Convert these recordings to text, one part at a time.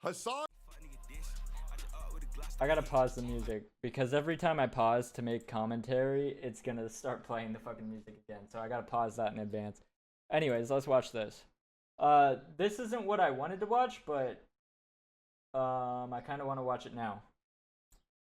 Hasan. I gotta pause the music because every time I pause to make commentary, it's gonna start playing the fucking music again. So I gotta pause that in advance. Anyways, let's watch this. This isn't what I wanted to watch, but I kind of want to watch it now.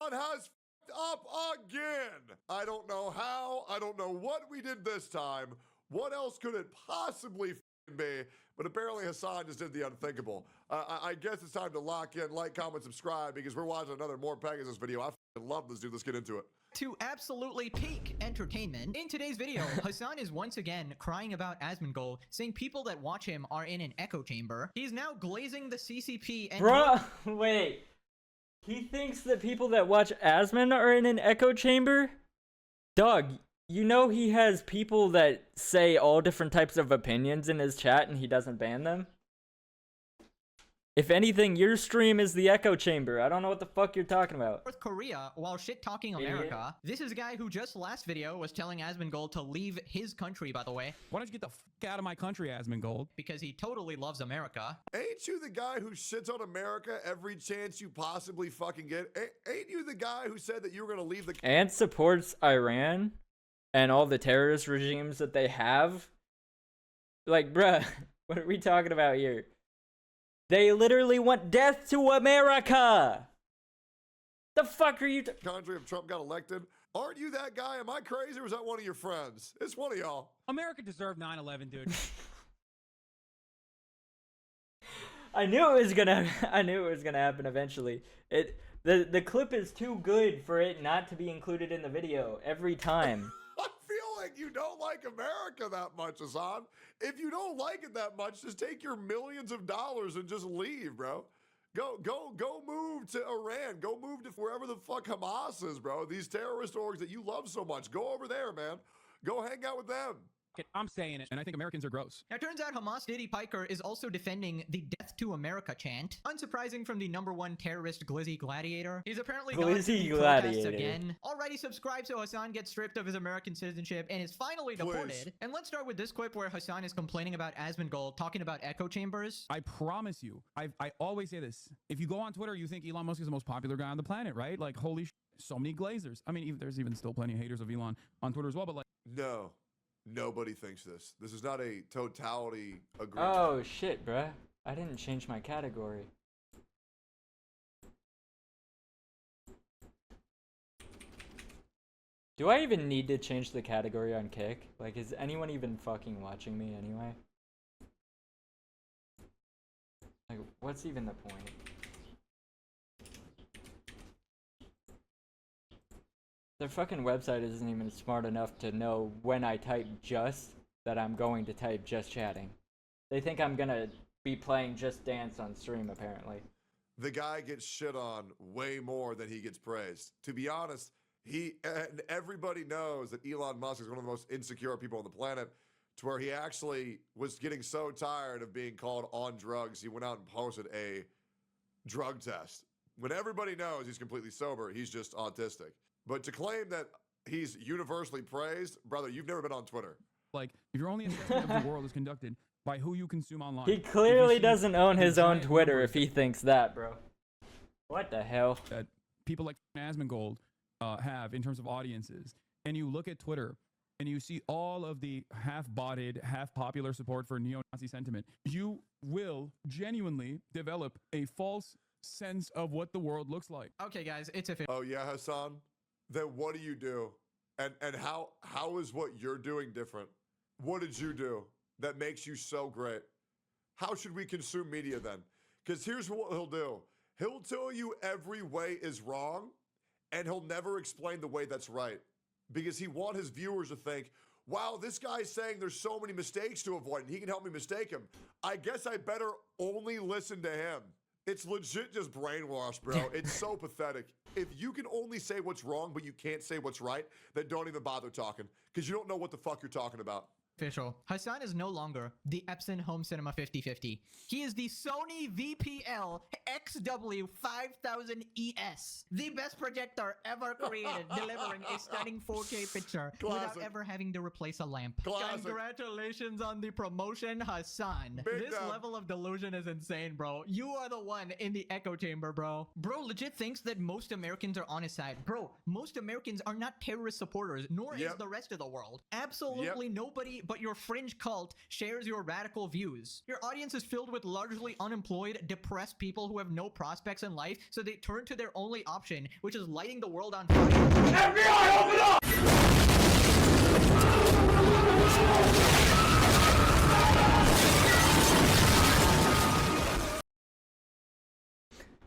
Has up again. I don't know how. I don't know what we did this time. What else could it possibly be? But apparently Hasan just did the unthinkable. I guess it's time to lock in, like, comment, subscribe, because we're watching another more Pegasus video. I love this dude. Let's get into it. To absolutely peak entertainment. In today's video, Hasan is once again crying about Asmongold, saying people that watch him are in an echo chamber. He's now glazing the CCP and— Bruh, wait. He thinks that people that watch Asmon are in an echo chamber? Dog, you know he has people that say all different types of opinions in his chat and he doesn't ban them? If anything, your stream is the echo chamber. I don't know what the fuck you're talking about. North Korea while shit-talking America. This is a guy who just last video was telling Asmongold to leave his country, by the way. Why don't you get the fuck out of my country, Asmongold? Because he totally loves America. Ain't you the guy who shits on America every chance you possibly fucking get? Ain't you the guy who said that you were going to leave the— And supports Iran and all the terrorist regimes that they have? Like, bruh, what are we talking about here? They literally want death to America! The fuck are you country if Trump got elected? Aren't you that guy? Am I crazy or is that one of your friends? It's one of y'all. America deserved 9/11, dude. I knew it was gonna happen eventually. The clip is too good for it not to be included in the video every time. I feel like you don't like America that much, Hasan. If you don't like it that much, just take your millions of dollars and just leave, bro. Go move to Iran. Go move to wherever the fuck Hamas is, bro. These terrorist orgs that you love so much. Go over there, man. Go hang out with them. I'm saying it, and I think Americans are gross. Now, turns out Hamas Diddy Piker is also defending the Death to America chant. Unsurprising from the #1 terrorist Glizzy Gladiator. He's apparently gone to the protests again. Already subscribed so Hasan gets stripped of his American citizenship and is finally deported. And let's start with this clip where Hasan is complaining about Asmongold, talking about echo chambers. I promise you, I always say this. If you go on Twitter, you think Elon Musk is the most popular guy on the planet, right? Like, holy shit, so many glazers. I mean, there's even still plenty of haters of Elon on Twitter as well, but like— No. Nobody thinks this. This is not a totality agreement. Oh shit, bruh. I didn't change my category. Do I even need to change the category on Kick? Like, is anyone even fucking watching me anyway? Like, what's even the point? Their fucking website isn't even smart enough to know when I type just that I'm going to type just chatting. They think I'm gonna be playing Just Dance on stream, apparently. The guy gets shit on way more than he gets praised. To be honest, and everybody knows that Elon Musk is one of the most insecure people on the planet, to where he actually was getting so tired of being called on drugs, he went out and posted a drug test. When everybody knows he's completely sober, he's just autistic. But to claim that he's universally praised, brother, you've never been on Twitter. Like, if your only assessment of the world is conducted by who you consume online— He clearly doesn't own his own Twitter if he thinks that, bro. What the hell? That people like Asmongold have in terms of audiences, and you look at Twitter and you see all of the half-botted, half-popular support for neo-Nazi sentiment, you will genuinely develop a false sense of what the world looks like. Okay, guys, it's official. Oh yeah, Hasan? Then what do you do? And how is what you're doing different? What did you do that makes you so great? How should we consume media then? Because here's what he'll do. He'll tell you every way is wrong, and he'll never explain the way that's right. Because he wants his viewers to think, wow, this guy's saying there's so many mistakes to avoid, and he can help me mistake him. I guess I better only listen to him. It's legit just brainwashed, bro. It's so pathetic. If you can only say what's wrong, but you can't say what's right, then don't even bother talking, because you don't know what the fuck you're talking about. Official. Hasan is no longer the Epson Home Cinema 5050. He is the Sony VPL XW5000ES, the best projector ever created, delivering a stunning 4K picture without ever having to replace a lamp. Classic. Congratulations on the promotion, Hasan. Big This time. level of delusion is insane, bro. You are the one in the echo chamber, bro. Bro legit thinks that most Americans are on his side. Bro, most Americans are not terrorist supporters, nor is the rest of the world. Absolutely nobody but your fringe cult shares your radical views. Your audience is filled with largely unemployed, depressed people who have no prospects in life, so they turn to their only option, which is lighting the world on fire. FBI, open up!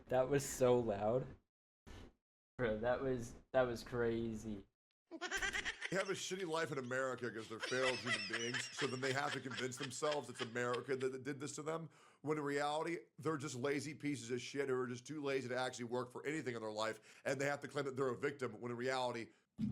That was so loud. Bro, that was crazy. They have a shitty life in America because they're failed human beings, so then they have to convince themselves it's America that did this to them, when in reality, they're just lazy pieces of shit who are just too lazy to actually work for anything in their life, and they have to claim that they're a victim, when in reality,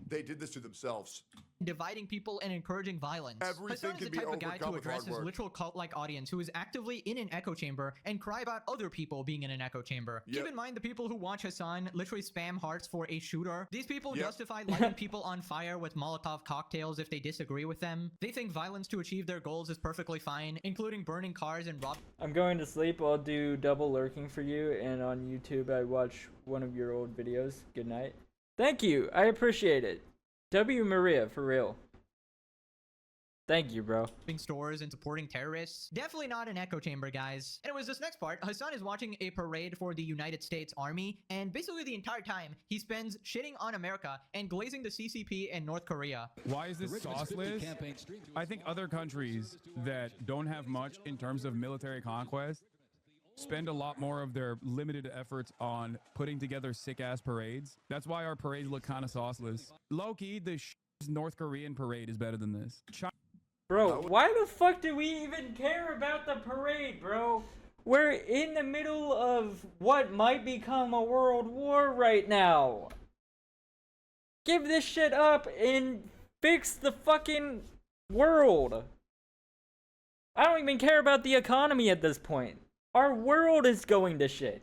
they did this to themselves. Dividing people and encouraging violence. Everything Hasan is can the be type of guy overcome to with address hard his work. literal cult-like audience who is actively in an echo chamber and cry about other people being in an echo chamber. Keep in mind the people who watch Hasan literally spam hearts for a shooter. These people justify lighting people on fire with Molotov cocktails if they disagree with them. They think violence to achieve their goals is perfectly fine, including burning cars and robbing. I'm going to sleep. I'll do double lurking for you, and on YouTube I watch one of your old videos. Good night. Thank you. I appreciate it. W. Maria, for real. Thank you, bro. Stores and supporting terrorists. Definitely not an echo chamber, guys. Anyways, this next part, Hasan is watching a parade for the United States Army, and basically the entire time, he spends shitting on America and glazing the CCP and North Korea. Why is this sauceless? I think other countries that don't have much in terms of military conquest spend a lot more of their limited efforts on putting together sick-ass parades. That's why our parades look kind of sauceless. Low-key, the North Korean parade is better than this. Bro, why the fuck do we even care about the parade, bro? We're in the middle of what might become a world war right now. Give this shit up and fix the fucking world. I don't even care about the economy at this point. Our world is going to shit.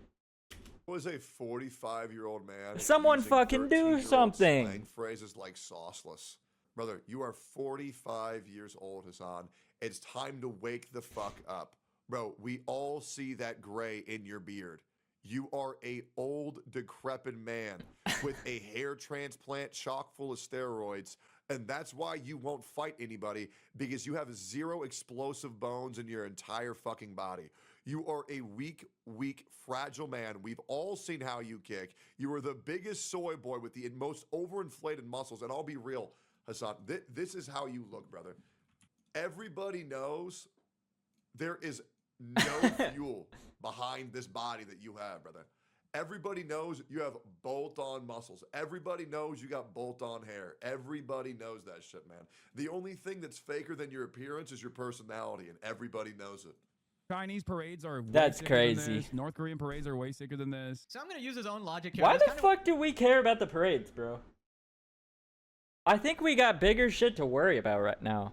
Was a 45-year-old man. Someone using fucking do 13-year-old something. Slang phrases like sauceless. Brother, you are 45 years old, Hasan. It's time to wake the fuck up. Bro, we all see that gray in your beard. You are a old, decrepit man with a hair transplant chock full of steroids, and that's why you won't fight anybody, because you have zero explosive bones in your entire fucking body. You are a weak, fragile man. We've all seen how you kick. You are the biggest soy boy with the most overinflated muscles, and I'll be real, Hasan, this is how you look, brother. Everybody knows there is no fuel behind this body that you have, brother. Everybody knows you have bolt-on muscles. Everybody knows you got bolt-on hair. Everybody knows that shit, man. The only thing that's faker than your appearance is your personality, and everybody knows it. Chinese parades are way That's sicker crazy. Than this. North Korean parades are way sicker than this. So I'm gonna use his own logic here. Why It's the fuck do we care about the parades, bro? I think we got bigger shit to worry about right now.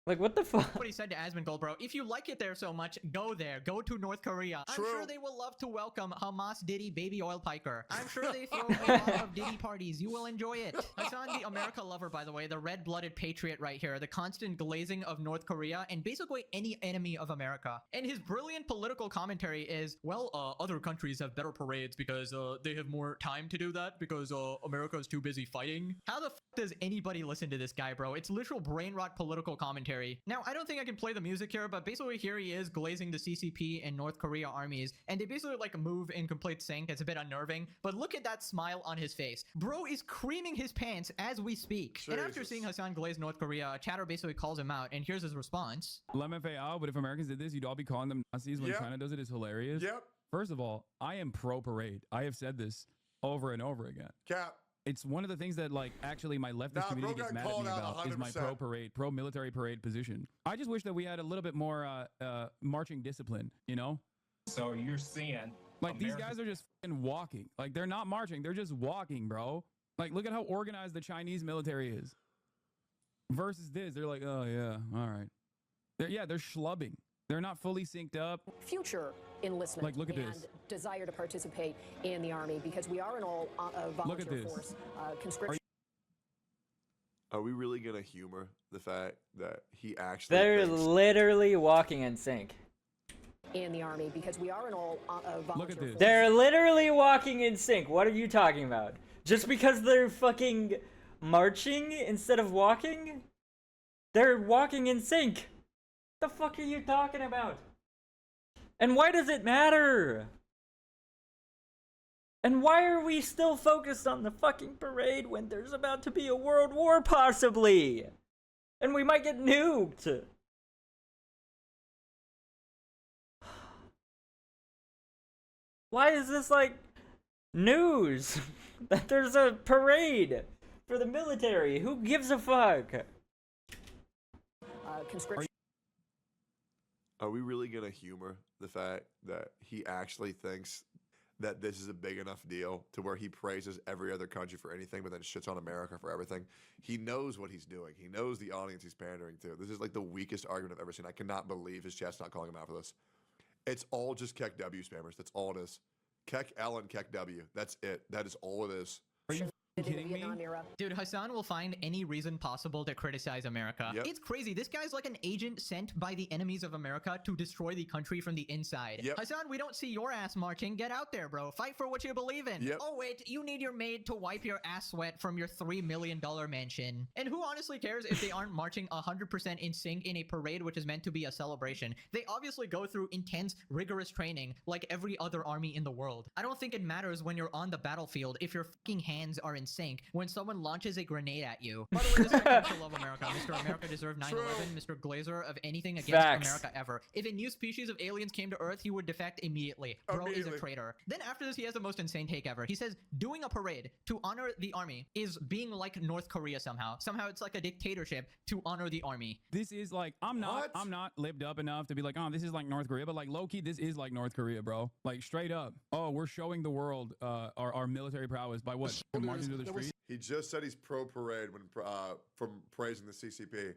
Like, what the fuck? What he said to Asmongold, bro. If you like it there so much, go there. Go to North Korea. I'm sure they will love to welcome Hamas Diddy Baby Oil Piker. I'm sure they throw a lot of Diddy parties. You will enjoy it. Hasan, the America lover, by the way, the red-blooded patriot right here, the constant glazing of North Korea, and basically any enemy of America. And his brilliant political commentary is, well, other countries have better parades because they have more time to do that because America is too busy fighting. How the fuck does anybody listen to this guy, bro? It's literal brain rot political commentary. Now, I don't think I can play the music here, but basically here he is glazing the CCP and North Korea armies, and they basically like move in complete sync. It's a bit unnerving, but look at that smile on his face. Bro is creaming his pants as we speak. Jesus. And after seeing Hasan glaze North Korea, a chatter basically calls him out, and here's his response. LMFAO, but if Americans did this, you'd all be calling them Nazis. When China does it, it's hilarious. Yep. First of all, I am pro-parade. I have said this over and over again. Cap. It's one of the things that, like, actually my leftist community gets mad at me about is my pro-parade, pro-military parade position. I just wish that we had a little bit more marching discipline, you know? So you're seeing... Like, these guys are just fucking walking. Like, they're not marching. They're just walking, bro. Like, look at how organized the Chinese military is. Versus this, they're like, oh yeah, all right. They're schlubbing. They're not fully synced up. Future enlistment Like, look at and this. desire to participate in the Army because we are an all volunteer this. force. Conscription. Are we really gonna humor the fact that he actually? They're thinks- literally walking in sync. In the Army because we are an all volunteer this. force. They're literally walking in sync. What are you talking about? Just because they're fucking marching instead of walking? They're walking in sync. The fuck are you talking about? And why does it matter? And why are we still focused on the fucking parade when there's about to be a world war possibly? And we might get nuked. Why is this like news that there's a parade for the military? Who gives a fuck? Conscription. Are we really gonna humor the fact that he actually thinks that this is a big enough deal to where he praises every other country for anything, but then shits on America for everything? He knows what he's doing. He knows the audience he's pandering to. This is like the weakest argument I've ever seen. I cannot believe his chat's not calling him out for this. It's all just Keck W spammers. That's all it is. Keck L and Keck W. That's it. That is all it is. Are you In the kidding me? Vietnam era. Dude, Hasan will find any reason possible to criticize America. Yep. It's crazy. This guy's like an agent sent by the enemies of America to destroy the country from the inside. Yep. Hasan, we don't see your ass marching. Get out there, bro. Fight for what you believe in. Yep. Oh, wait, you need your maid to wipe your ass sweat from your $3 million mansion. And who honestly cares if they aren't marching 100% in sync in a parade which is meant to be a celebration? They obviously go through intense, rigorous training like every other army in the world. I don't think it matters when you're on the battlefield if your fucking hands are in sync when someone launches a grenade at you. By the way, this is Mr. Love America. Mr. America deserved 9/11. Mr. Glazer of anything against Facts. America ever. If a new species of aliens came to Earth, he would defect immediately. Bro is a Immediately. traitor. Then after this, he has the most insane take ever. He says doing a parade to honor the army is being like North Korea somehow. Somehow it's like a dictatorship to honor the army. This is like I'm What? not lived up enough to be like, oh, this is like North Korea, but like low key, this is like North Korea, bro. Like straight up. Oh, we're showing the world our military prowess by what? Marching through the street. He just said he's pro-parade when from praising the CCP.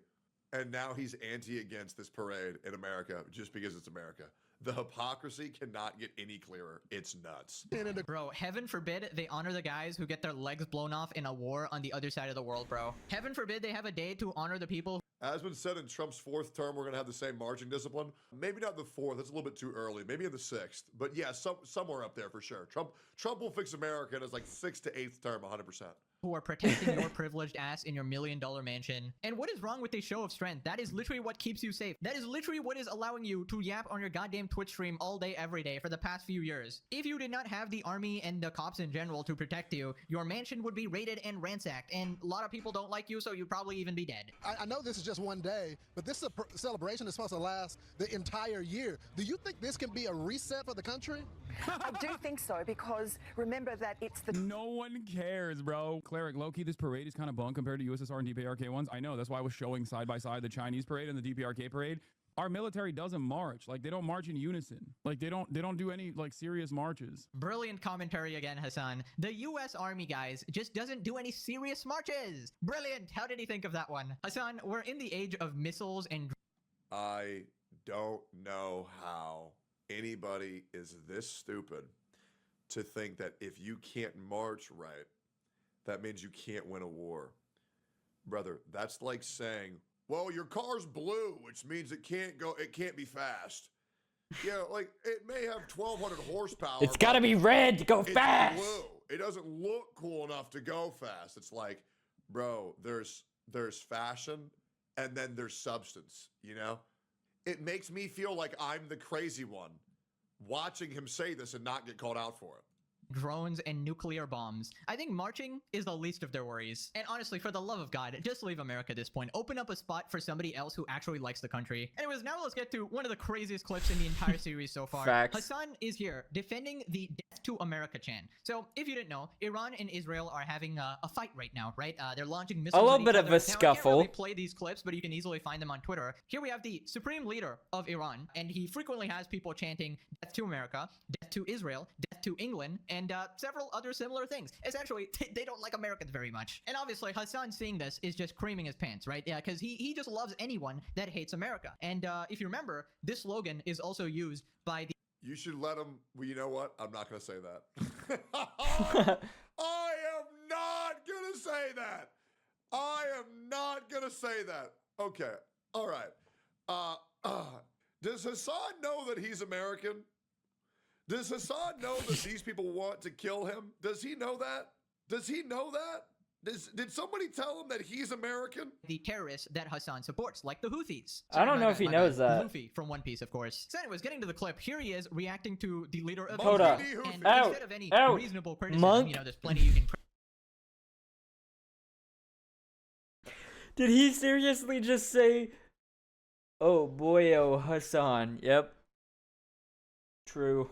And now he's anti-against this parade in America just because it's America. The hypocrisy cannot get any clearer. It's nuts. Bro, heaven forbid they honor the guys who get their legs blown off in a war on the other side of the world, bro. Heaven forbid they have a day to honor the people. As been said in Trump's 4th term, we're going to have the same marching discipline. Maybe not the 4th. That's a little bit too early. Maybe in the 6th. But yeah, somewhere up there for sure. Trump will fix America in his like 6th to 8th term 100%. Who are protecting your privileged ass in your $1 million mansion. And what is wrong with a show of strength? That is literally what keeps you safe. That is literally what is allowing you to yap on your goddamn Twitch stream all day, every day for the past few years. If you did not have the army and the cops in general to protect you, your mansion would be raided and ransacked. And a lot of people don't like you, so you'd probably even be dead. I know this is just one day, but this is a celebration that's supposed to last the entire year. Do you think this can be a reset for the country? I do think so, because remember that it's the No one cares, bro. Cleric, low-key, this parade is kind of bunk compared to USSR and DPRK ones. I know, that's why I was showing side by side the Chinese parade and the DPRK parade. Our military doesn't march. Like, they don't march in unison. Like, they don't do any, like, serious marches. Brilliant commentary again, Hasan. The US Army, guys, just doesn't do any serious marches. Brilliant. How did he think of that one? Hasan, we're in the age of missiles and I don't know how anybody is this stupid to think that if you can't march right, that means you can't win a war. Brother, that's like saying, well, your car's blue, which means it can't be fast. Yeah, like it may have 1,200 horsepower. It's gotta but be red to go it's fast. blue. It doesn't look cool enough to go fast. It's like, bro, there's fashion and then there's substance, you know? It makes me feel like I'm the crazy one watching him say this and not get called out for it. drones and nuclear bombs. I think marching is the least of their worries. And honestly, for the love of God, just leave America at this point. Open up a spot for somebody else who actually likes the country. Anyways, now let's get to one of the craziest clips in the entire series so far. Facts. Hasan is here defending the Death to America chant. So, if you didn't know, Iran and Israel are having a fight right now, right? They're launching missiles little at each bit of other. a Now, I can't scuffle. really play these clips, but you can easily find them on Twitter. Here we have the supreme leader of Iran, and he frequently has people chanting death to America, death to Israel, death death to England, and several other similar things. Essentially, they don't like Americans very much. And obviously, Hasan seeing this is just creaming his pants, right? Yeah, because he just loves anyone that hates America. And if you remember, this slogan is also used by the... You should let him. Well, you know what? I'm not going to say that. I am not going to say that. I am not going to say that. Okay. All right. Does Hasan know that he's American? Does Hasan know that these people want to kill him? Does he know that? Does he know that? Did somebody tell him that he's American? The terrorists that Hasan supports, like the Houthis. I don't know if he knows that. Luffy from One Piece, of course. So anyways, getting to the clip, here he is reacting to the leader of Hold Israel. up. And Out. instead of any Out. reasonable criticism, Monk. you know, there's plenty you can... Did he seriously just say, "Oh boy, oh Hasan"? Yep. True.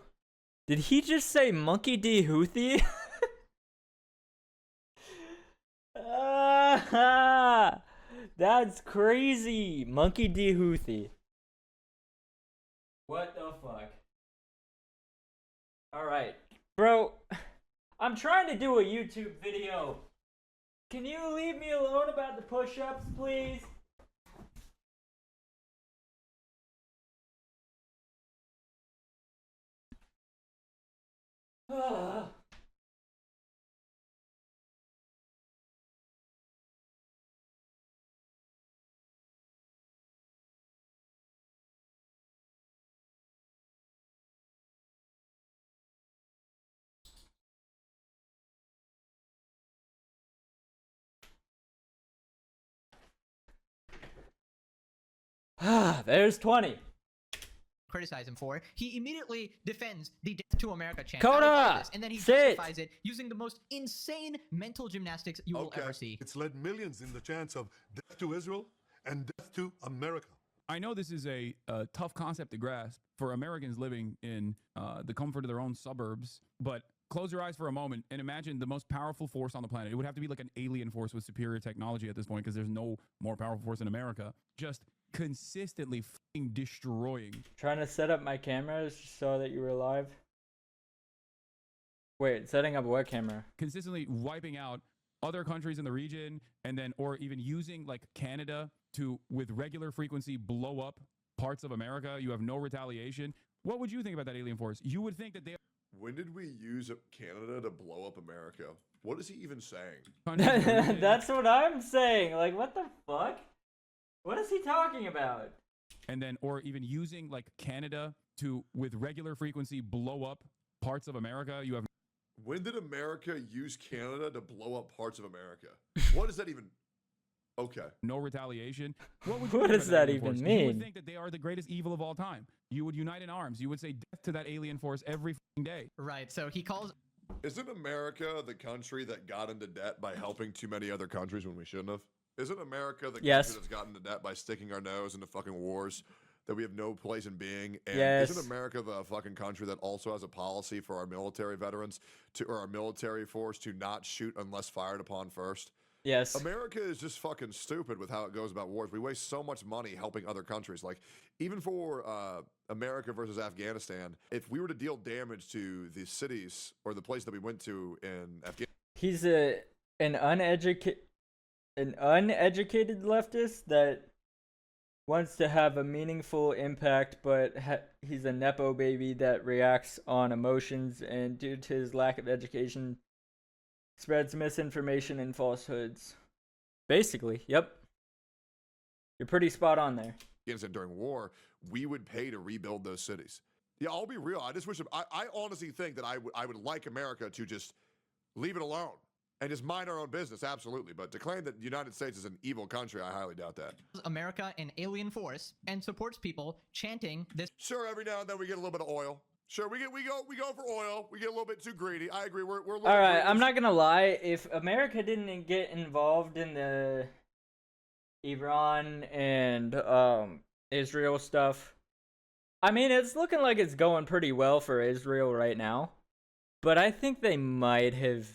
Did he just say Monkey D. Houthi? Ah, that's crazy. Monkey D. Houthi. What the fuck? Alright. Bro, I'm trying to do a YouTube video. Can you leave me alone about the push-ups, please? Ah. There's 20. criticize him for, he immediately defends the Death to America chant. Coda! out of office, and then he Sit! justifies it using the most insane mental gymnastics you will ever see. It's led millions in the chants of death to Israel and death to America. I know this is a tough concept to grasp for Americans living in the comfort of their own suburbs, but close your eyes for a moment and imagine the most powerful force on the planet. It would have to be like an alien force with superior technology at this point, because there's no more powerful force in America. Just consistently fucking destroying. Trying to set up my cameras so that you were live. Wait, setting up what camera? Consistently wiping out other countries in the region, and then, or even using like Canada to, with regular frequency, blow up parts of America. You have no retaliation. What would you think about that alien force? You would think that they... When did we use Canada to blow up America? What is he even saying? That's what I'm saying. Like, what the fuck? What is he talking about? And then, or even using like Canada to, with regular frequency, blow up parts of America. You have... When did America use Canada to blow up parts of America? What does that even... Okay. No retaliation. What Does that alien even force? mean? You would think that they are the greatest evil of all time. You would unite in arms. You would say death to that alien force every fucking day. Right, so he calls... Isn't America the country that got into debt by helping too many other countries when we shouldn't have? Isn't America the Yes. country that's gotten into debt by sticking our nose into fucking wars that we have no place in being? And Yes. isn't America the fucking country that also has a policy for our military veterans to, or our military force to not shoot unless fired upon first? Yes. America is just fucking stupid with how it goes about wars. We waste so much money helping other countries. Like, even for America versus Afghanistan, if we were to deal damage to the cities or the place that we went to in Afghanistan. He's an uneducated leftist that wants to have a meaningful impact, but he's a nepo baby that reacts on emotions, and due to his lack of education, spreads misinformation and falsehoods. Basically, yep. You're pretty spot on there. During war, we would pay to rebuild those cities. Yeah, I'll be real. I just wish... I honestly think that I would like America to just leave it alone and just mind our own business, absolutely. But to claim that the United States is an evil country, I highly doubt that. America an alien force and supports people chanting this... Sure, every now and then we get a little bit of oil. Sure, we go for oil. We get a little bit too greedy. I agree. We're a little All right, greedy. I'm not gonna lie. If America didn't get involved in the Iran and Israel stuff, I mean, it's looking like it's going pretty well for Israel right now. But I think they might have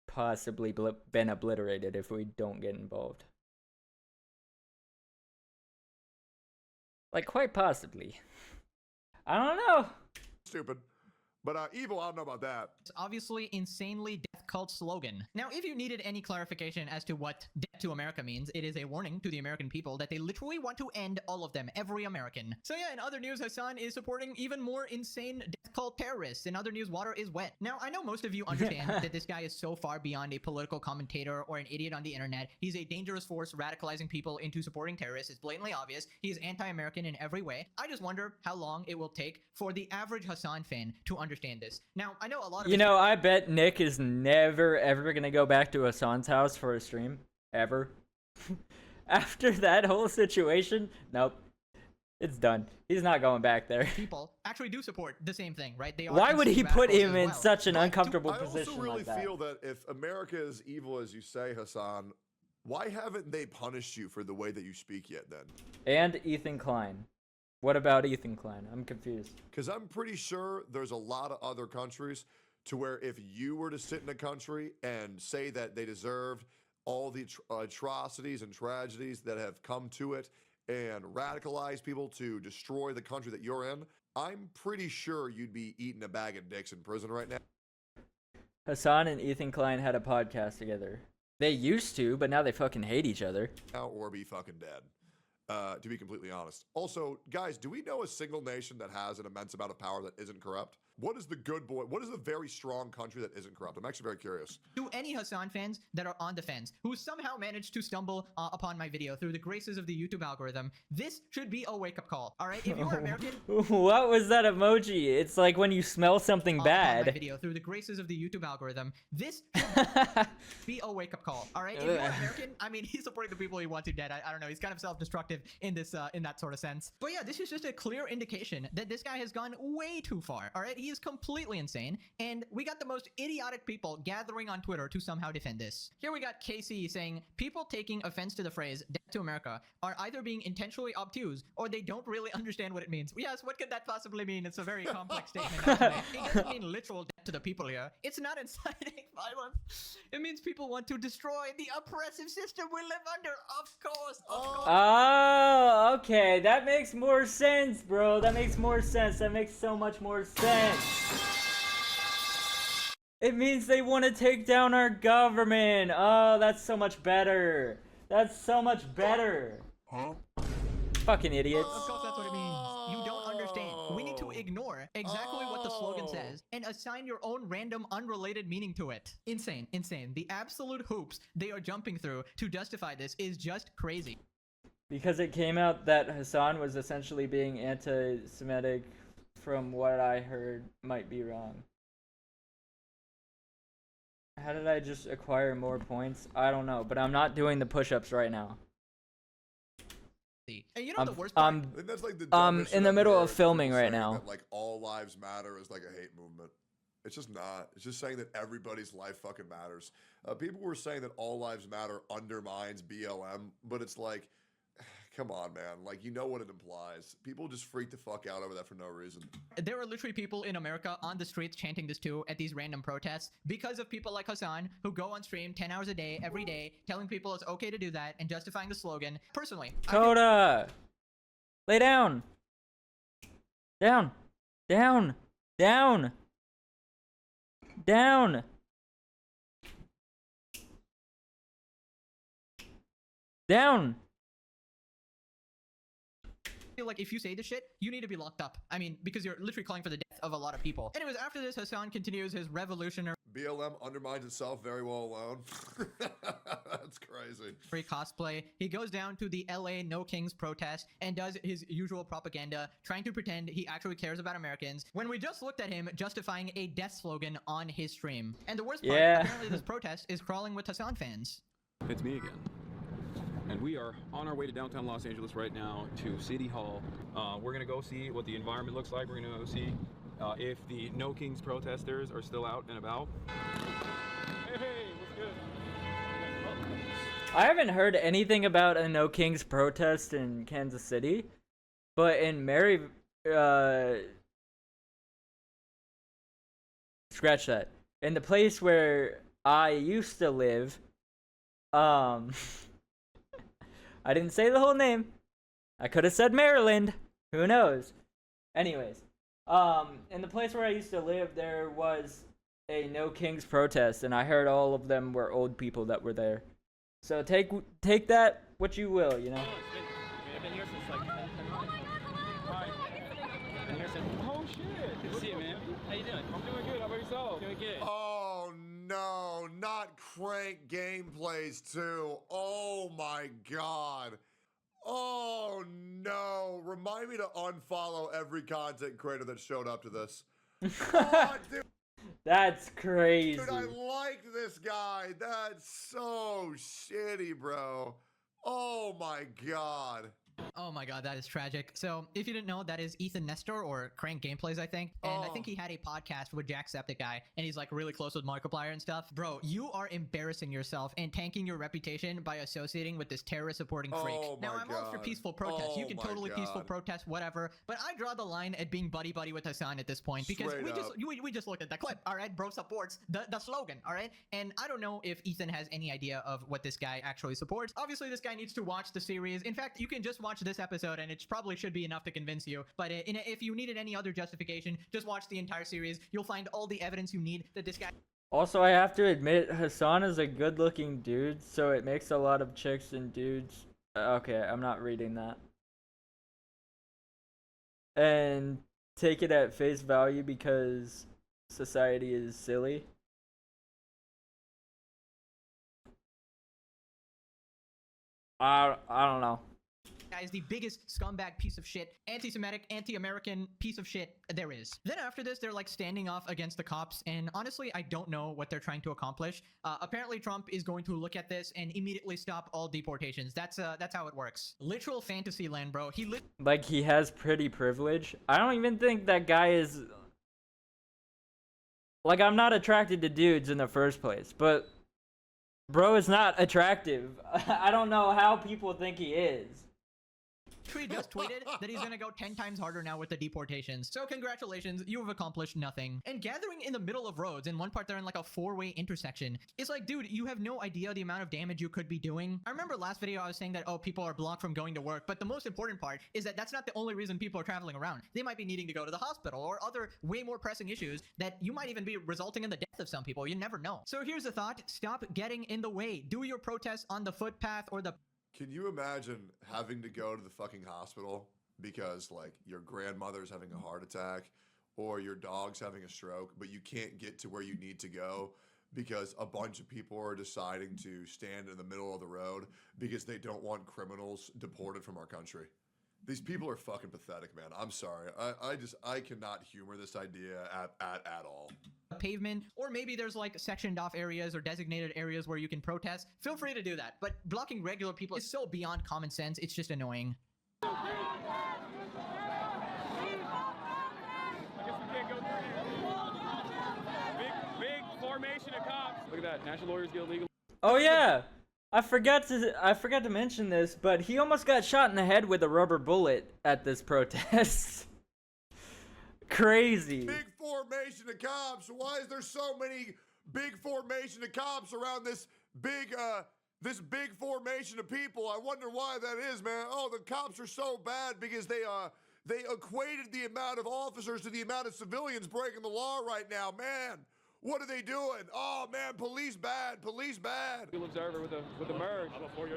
possibly been obliterated if we don't get involved. Like, quite possibly. I don't know. Stupid. But evil, I don't know about that. It's obviously insanely death cult slogan. Now, if you needed any clarification as to what death to America means, it is a warning to the American people that they literally want to end all of them, every American. So yeah, in other news, Hasan is supporting even more insane death cult terrorists. In other news, water is wet. Now, I know most of you understand that this guy is so far beyond a political commentator or an idiot on the internet. He's a dangerous force radicalizing people into supporting terrorists. It's blatantly obvious. He's anti-American in every way. I just wonder how long it will take for the average Hasan fan to understand this. Now, I know a lot of— You know, I bet Nick is never, ever gonna go back to Hasan's house for a stream. Ever. After that whole situation, nope. It's done. He's not going back there. People actually do support the same thing, right? They are. Why would he put him in well. such an uncomfortable I position also really like that? feel that if America is evil as you say, Hasan, why haven't they punished you for the way that you speak yet then? And Ethan Klein. What about Ethan Klein? I'm confused. Because I'm pretty sure there's a lot of other countries to where if you were to sit in a country and say that they deserved all the atrocities and tragedies that have come to it and radicalize people to destroy the country that you're in, I'm pretty sure you'd be eating a bag of dicks in prison right now. Hasan and Ethan Klein had a podcast together. They used to, but now they fucking hate each other. Or be fucking dead. To be completely honest. Also, guys, do we know a single nation that has an immense amount of power that isn't corrupt? What is the good boy? What is the very strong country that isn't corrupt? I'm actually very curious. To any Hasan fans that are on the fence, who somehow managed to stumble upon my video through the graces of the YouTube algorithm, this should be a wake-up call, all right? If you are American— What was that emoji? It's like when you smell something bad. My video through the graces of the YouTube algorithm, this should be a wake-up call, all right? If you are American, I mean, he's supporting the people he wants to dead. I don't know. He's kind of self-destructive in this, in that sort of sense. But yeah, this is just a clear indication that this guy has gone way too far, all right? He is completely insane, and we got the most idiotic people gathering on Twitter to somehow defend this. Here we got Casey saying, people taking offense to the phrase death to America are either being intentionally obtuse or they don't really understand what it means. Yes, what could that possibly mean? It's a very complex statement. It doesn't mean literal death to the people here. It's not inciting violence. It means people want to destroy the oppressive system we live under. Of course. Oh, okay. That makes more sense, bro. That makes more sense. That makes so much more sense. It means they want to take down our government. Oh, that's so much better. That's so much better. Huh? Fucking idiots. Of course, that's what it means. You don't understand. We need to ignore exactly what the slogan says and assign your own random, unrelated meaning to it. Insane, insane. The absolute hoops they are jumping through to justify this is just crazy. Because it came out that Hasan was essentially being anti-Semitic, from what I heard, might be wrong. How did I just acquire more points? I don't know, but I'm not doing the push-ups right now. And you know the worst part? I think that's like the I'm in the middle of filming right now. That, like, all lives matter is like a hate movement. It's just not. It's just saying that everybody's life fucking matters. People were saying that all lives matter undermines BLM, but it's like, come on, man. Like, you know what it implies. People just freak the fuck out over that for no reason. There are literally people in America on the streets chanting this too at these random protests because of people like Hasan who go on stream 10 hours a day, every day, telling people it's okay to do that and justifying the slogan. Personally, Coda! Lay down! Down! Down! Down! Down! Down! feel like if you say this shit, you need to be locked up. I mean, because you're literally calling for the death of a lot of people. Anyways, after this, Hasan continues his revolutionary BLM undermines itself very well alone. That's crazy. cosplay. He goes down to the LA No Kings protest and does his usual propaganda, trying to pretend he actually cares about Americans, when we just looked at him justifying a death slogan on his stream. And the worst part, apparently this protest is crawling with Hasan fans. It's me again. And we are on our way to downtown Los Angeles right now to City Hall. We're gonna go see what the environment looks like. We're gonna go see if the No Kings protesters are still out and about. Hey, what's good? I haven't heard anything about a No Kings protest in Kansas City, but in scratch that. In the place where I used to live, I didn't say the whole name. I could have said Maryland. Who knows? Anyways, In the place where I used to live, there was a No Kings protest, and I heard all of them were old people that were there. So take that what you will, you know. I've been here since like. Oh shit! Good to see you, man. How you doing? I'm doing good. How about yourself? Doing good. Oh no, not crank gameplays too. Oh my god. Oh no. Remind me to unfollow every content creator that showed up to this. Oh, dude. That's crazy. Dude, I like this guy. That's so shitty, bro. Oh my god. Oh my god, that is tragic. So, if you didn't know, that is Ethan Nestor, or Crank Gameplays, I think. And I think he had a podcast with Jacksepticeye, and he's like really close with Markiplier and stuff. Bro, you are embarrassing yourself and tanking your reputation by associating with this terrorist-supporting freak. Now, I'm all for peaceful protest. You can totally peaceful protest, whatever. But I draw the line at being buddy-buddy with Hasan at this point, because we just looked at that clip, all right? Bro supports the slogan, all right? And I don't know if Ethan has any idea of what this guy actually supports. Obviously, this guy needs to watch the series. In fact, you can just watch this episode and it probably should be enough to convince you, but if you needed any other justification, just watch the entire series. You'll find all the evidence you need that this guy... Also, I have to admit, Hasan is a good-looking dude, so it makes a lot of chicks and dudes... Okay, I'm not reading that. And take it at face value because society is silly. I don't know. Guy is the biggest scumbag piece of shit, anti-Semitic, anti-American piece of shit there is. Then after this, they're like standing off against the cops, and honestly, I don't know what they're trying to accomplish. Apparently, Trump is going to look at this and immediately stop all deportations. That's how it works. Literal fantasy land, bro. Like, he has pretty privilege. I don't even think that guy is... Like, I'm not attracted to dudes in the first place, but... Bro is not attractive. I don't know how people think he is. He just tweeted that he's gonna go 10 times harder now with the deportations. So congratulations, you have accomplished nothing. And gathering in the middle of roads, in one part they're in like a 4-way intersection. It's like, dude, you have no idea the amount of damage you could be doing. I remember last video I was saying that, oh, people are blocked from going to work, but the most important part is that that's not the only reason people are traveling around. They might be needing to go to the hospital or other way more pressing issues that you might even be resulting in the death of some people. You never know. So here's the thought: stop getting in the way. Do your protests on the footpath or the... Can you imagine having to go to the fucking hospital because, like, your grandmother's having a heart attack or your dog's having a stroke, but you can't get to where you need to go because a bunch of people are deciding to stand in the middle of the road because they don't want criminals deported from our country? These people are fucking pathetic, man. I'm sorry. I cannot humor this idea at all. Pavement, or maybe there's like sectioned off areas or designated areas where you can protest. Feel free to do that, but blocking regular people is so beyond common sense. It's just annoying. I guess we can't go through here. Big formation of cops. Look at that, National Lawyers Guild legal. Oh yeah, I forgot to mention this, but he almost got shot in the head with a rubber bullet at this protest. Crazy. Big formation of cops. Why is there so many big formation of cops around this big formation of people? I wonder why that is, man. Oh, the cops are so bad because they equated the amount of officers to the amount of civilians breaking the law right now, man. What are they doing? Oh man, police bad, police bad. Legal observer with the merge.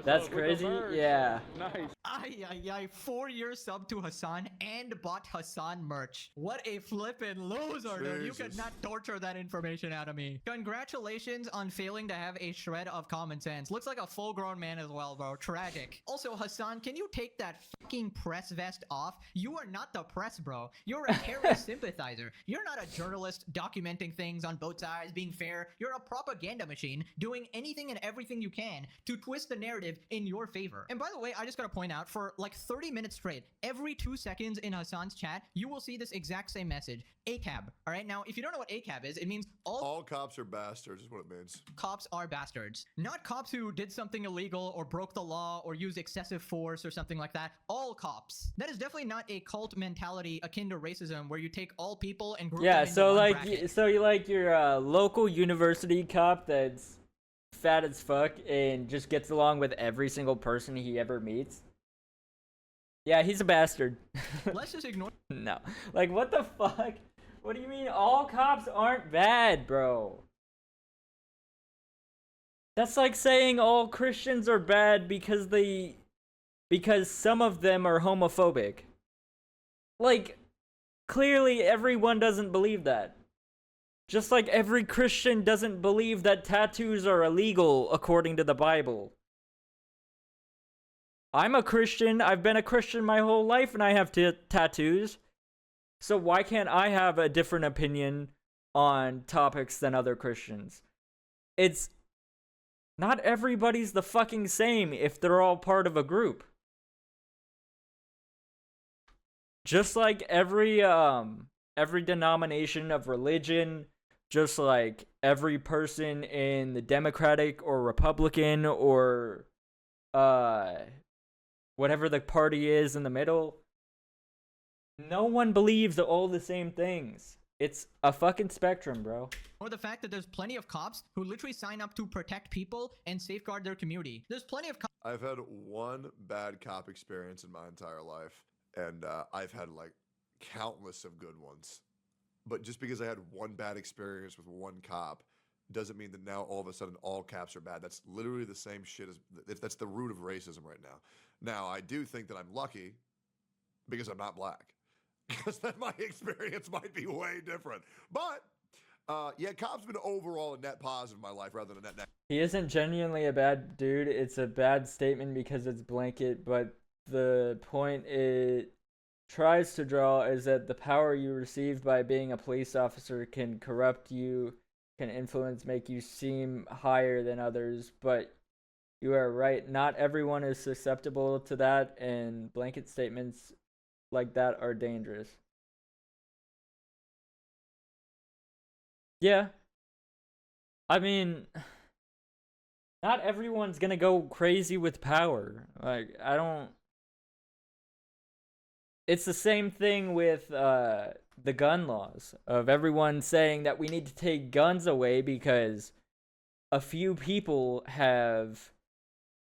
That's crazy. Yeah. Nice. Ay, 4-year sub to Hasan and bought Hasan merch. What a flippin' loser, dude. You could not torture that information out of me. Congratulations on failing to have a shred of common sense. Looks like a full-grown man as well, bro. Tragic. Also, Hasan, can you take that fucking press vest off? You are not the press, bro. You're a terrorist sympathizer. You're not a journalist documenting things on both sides, being fair. You're a propaganda machine doing anything and everything you can to twist the narrative in your favor. And by the way, I just gotta point out, for like 30 minutes straight, every 2 seconds in Hasan's chat, you will see this exact same message. ACAB. All right, now if you don't know what ACAB is, it means all cops are bastards is what it means. Cops are bastards. Not cops who did something illegal or broke the law or used excessive force or something like that. All cops. That is definitely not a cult mentality akin to racism where you take all people and group them into so one like bracket. so you like your local university cop that's fat as fuck and just gets along with every single person he ever meets. Yeah, he's a bastard. Let's just ignore. No. Like, what the fuck? What do you mean all cops aren't bad, bro? That's like saying all Christians are bad because some of them are homophobic. Like, clearly everyone doesn't believe that. Just like every Christian doesn't believe that tattoos are illegal according to the Bible. I'm a Christian. I've been a Christian my whole life and I have tattoos. So why can't I have a different opinion on topics than other Christians? It's not everybody's the fucking same if they're all part of a group. Just like every denomination of religion, just like every person in the Democratic or Republican or whatever the party is in the middle, no one believes all the same things. It's a fucking spectrum, bro. Or the fact that there's plenty of cops who literally sign up to protect people and safeguard their community. There's plenty of cops. I've had one bad cop experience in my entire life, and I've had like countless of good ones. But just because I had one bad experience with one cop doesn't mean that now all of a sudden all cops are bad. That's literally the same shit as that's the root of racism right now. Now, I do think that I'm lucky because I'm not black. Because then my experience might be way different. But yeah, cops been overall a net positive in my life rather than a net negative. He isn't genuinely a bad dude. It's a bad statement because it's blanket, but the point it tries to draw is that the power you receive by being a police officer can corrupt you, can influence, make you seem higher than others, but you are right. Not everyone is susceptible to that, and blanket statements like that are dangerous. Yeah. I mean, not everyone's gonna go crazy with power. Like, I don't... It's the same thing with the gun laws, of everyone saying that we need to take guns away because a few people have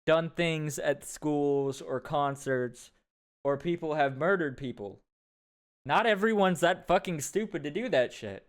done things at schools or concerts, or people have murdered people. Not everyone's that fucking stupid to do that shit.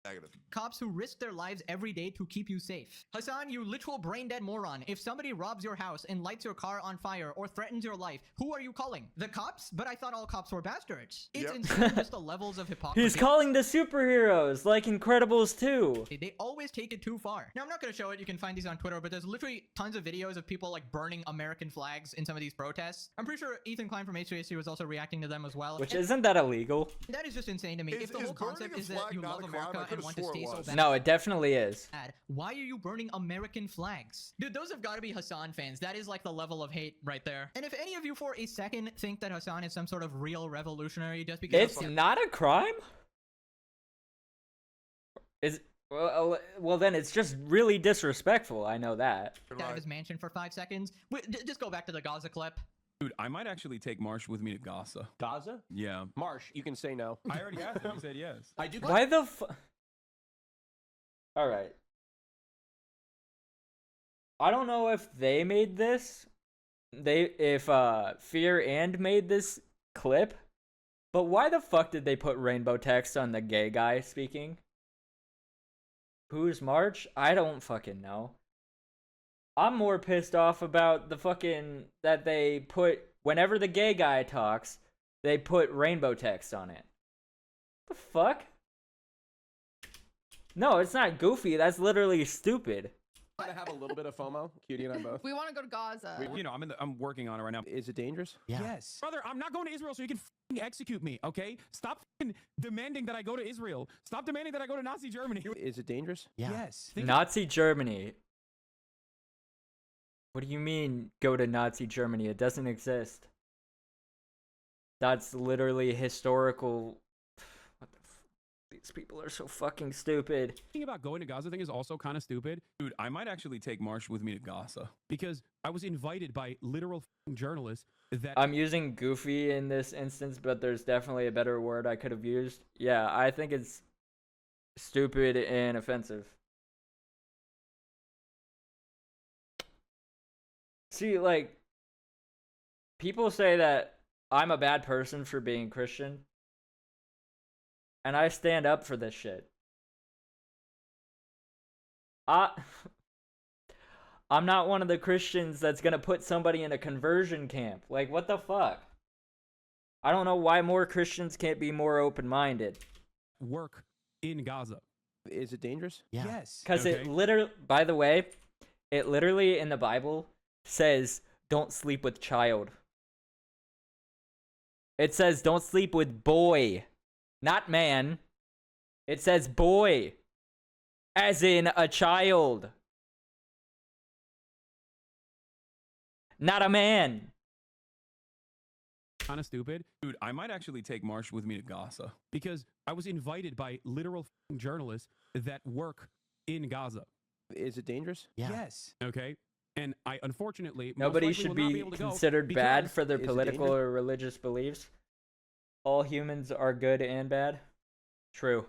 Negative. Cops who risk their lives every day to keep you safe. Hasan, you literal brain-dead moron. If somebody robs your house and lights your car on fire or threatens your life, who are you calling? The cops? But I thought all cops were bastards. It's insane just the levels of hypocrisy. He's calling the superheroes, like Incredibles 2. They always take it too far. Now, I'm not going to show it. You can find these on Twitter, but there's literally tons of videos of people like burning American flags in some of these protests. I'm pretty sure Ethan Klein from HCSC was also reacting to them as well. Which, isn't that illegal? That is just insane to me. If the whole concept is that you love America and want to stay so bad. No, it definitely is. Why are you burning American flags? Dude, those have got to be Hasan fans. That is like the level of hate right there. And if any of you for a second think that Hasan is some sort of real revolutionary just because... It's not a crime? Well, then it's just really disrespectful. I know that. Out of his mansion for 5 seconds. Just go back to the Gaza clip. Dude, I might actually take Marsh with me to Gaza. Gaza? Yeah. Marsh, you can say no. I already asked him. He said yes. I do. Why the fuck? All right. I don't know if they made this. If Fear and made this clip. But why the fuck did they put rainbow text on the gay guy speaking? Who's March? I don't fucking know. I'm more pissed off about the fucking that they put whenever the gay guy talks, they put rainbow text on it. The fuck? No, it's not goofy. That's literally stupid. Want to have a little bit of FOMO, Cutie and I both. We want to go to Gaza. You know, I'm working on it right now. Is it dangerous? Yeah. Yes. Brother, I'm not going to Israel so you can execute me, okay? Stop demanding that I go to Israel. Stop demanding that I go to Nazi Germany. Is it dangerous? Yeah. Yes. Nazi Germany. What do you mean, go to Nazi Germany? It doesn't exist. That's literally historical. What the f? These people are so fucking stupid. Thinking about going to Gaza thing is also kind of stupid. Dude, I might actually take Marsh with me to Gaza because I was invited by literal journalists that... I'm using goofy in this instance, but there's definitely a better word I could have used. Yeah, I think it's stupid and offensive. See, like, people say that I'm a bad person for being Christian. And I stand up for this shit. I'm not one of the Christians that's gonna put somebody in a conversion camp. Like, what the fuck? I don't know why more Christians can't be more open-minded. Work in Gaza. Is it dangerous? Yeah. Yes. Because it literally, by the way, it literally in the Bible says, don't sleep with child. It says, don't sleep with boy, not man. It says boy, as in a child, not a man. Kind of stupid. Dude, I might actually take Marsh with me to Gaza because I was invited by literal journalists that work in Gaza. Is it dangerous? Yeah. Yes. Okay. And I unfortunately Nobody most likely should will not be able to go considered bad because- for their Is it political dangerous? or religious beliefs. All humans are good and bad. True.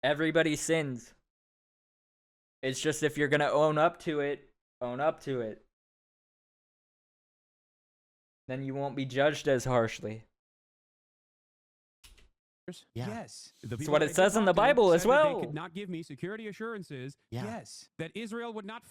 Everybody sins. It's just if you're gonna own up to it, own up to it. Then you won't be judged as harshly. Yeah. Yes. The That's people what that it I says did in the talk to Bible as said that well. They could not give me security assurances. Yeah. Yes. That Israel would not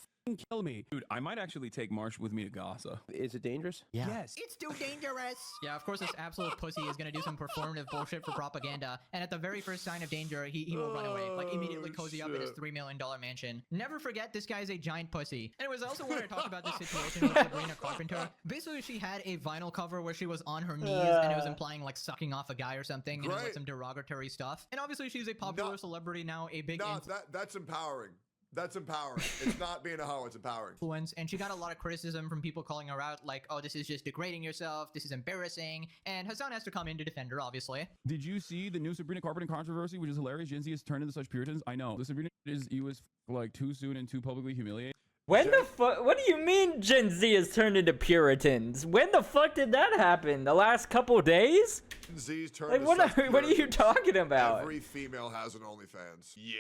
kill me. Dude, I might actually take Marsh with me to Gaza. Is it dangerous? Yeah. Yes. It's too dangerous. Yeah, of course this absolute pussy is gonna do some performative bullshit for propaganda, and at the very first sign of danger, he will run away. Like, immediately cozy up in his shit. $3 million mansion. Never forget, this guy is a giant pussy. Anyways, I also want to talk about this situation with Sabrina Carpenter. Basically, she had a vinyl cover where she was on her knees, and it was implying, like, sucking off a guy or something, and it was, like, Great. some derogatory stuff. And obviously, she's a popular celebrity now, a big No, that's empowering. That's empowering. It's not being a hoe, it's empowering. influence, and she got a lot of criticism from people calling her out, like, oh, this is just degrading yourself, this is embarrassing, and Hasan has to come in to defend her, obviously. Did you see the new Sabrina Carpenter controversy, which is hilarious? Gen Z has turned into such Puritans. I know. The Sabrina was like too soon and too publicly humiliated. When the fuck? What do you mean Gen Z has turned into Puritans? When the fuck did that happen? The last couple days? Z's turned Like, to what such are you Puritans. talking about? Every female has an OnlyFans. Yeah,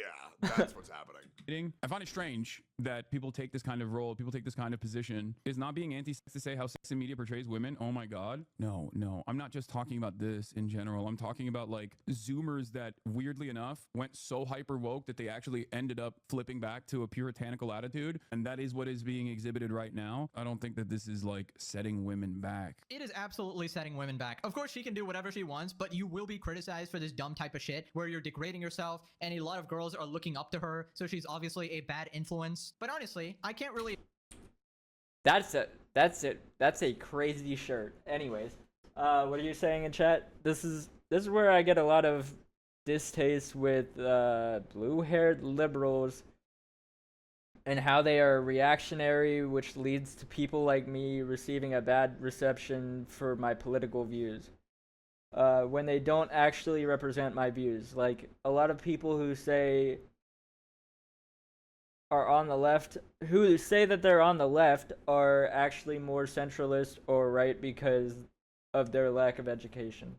that's what's happening. I find it strange that people take this kind of role, people take this kind of position. Is not being anti-sex to say how sex and media portrays women? Oh my god. No. I'm not just talking about this in general. I'm talking about like Zoomers that weirdly enough went so hyper woke that they actually ended up flipping back to a puritanical attitude. And that is what is being exhibited right now. I don't think that this is like setting women back. It is absolutely setting women back. Of course, she can do whatever she wants, but you will be criticized for this dumb type of shit where you're degrading yourself, and a lot of girls are looking up to her, so she's obviously a bad influence. But honestly, I can't really... That's a crazy shirt. Anyways, what are you saying in chat? This is where I get a lot of distaste with blue-haired liberals and how they are reactionary, which leads to people like me receiving a bad reception for my political views. When they don't actually represent my views. Like, a lot of people who say are on the left, who say that they're on the left, are actually more centralist or right because of their lack of education.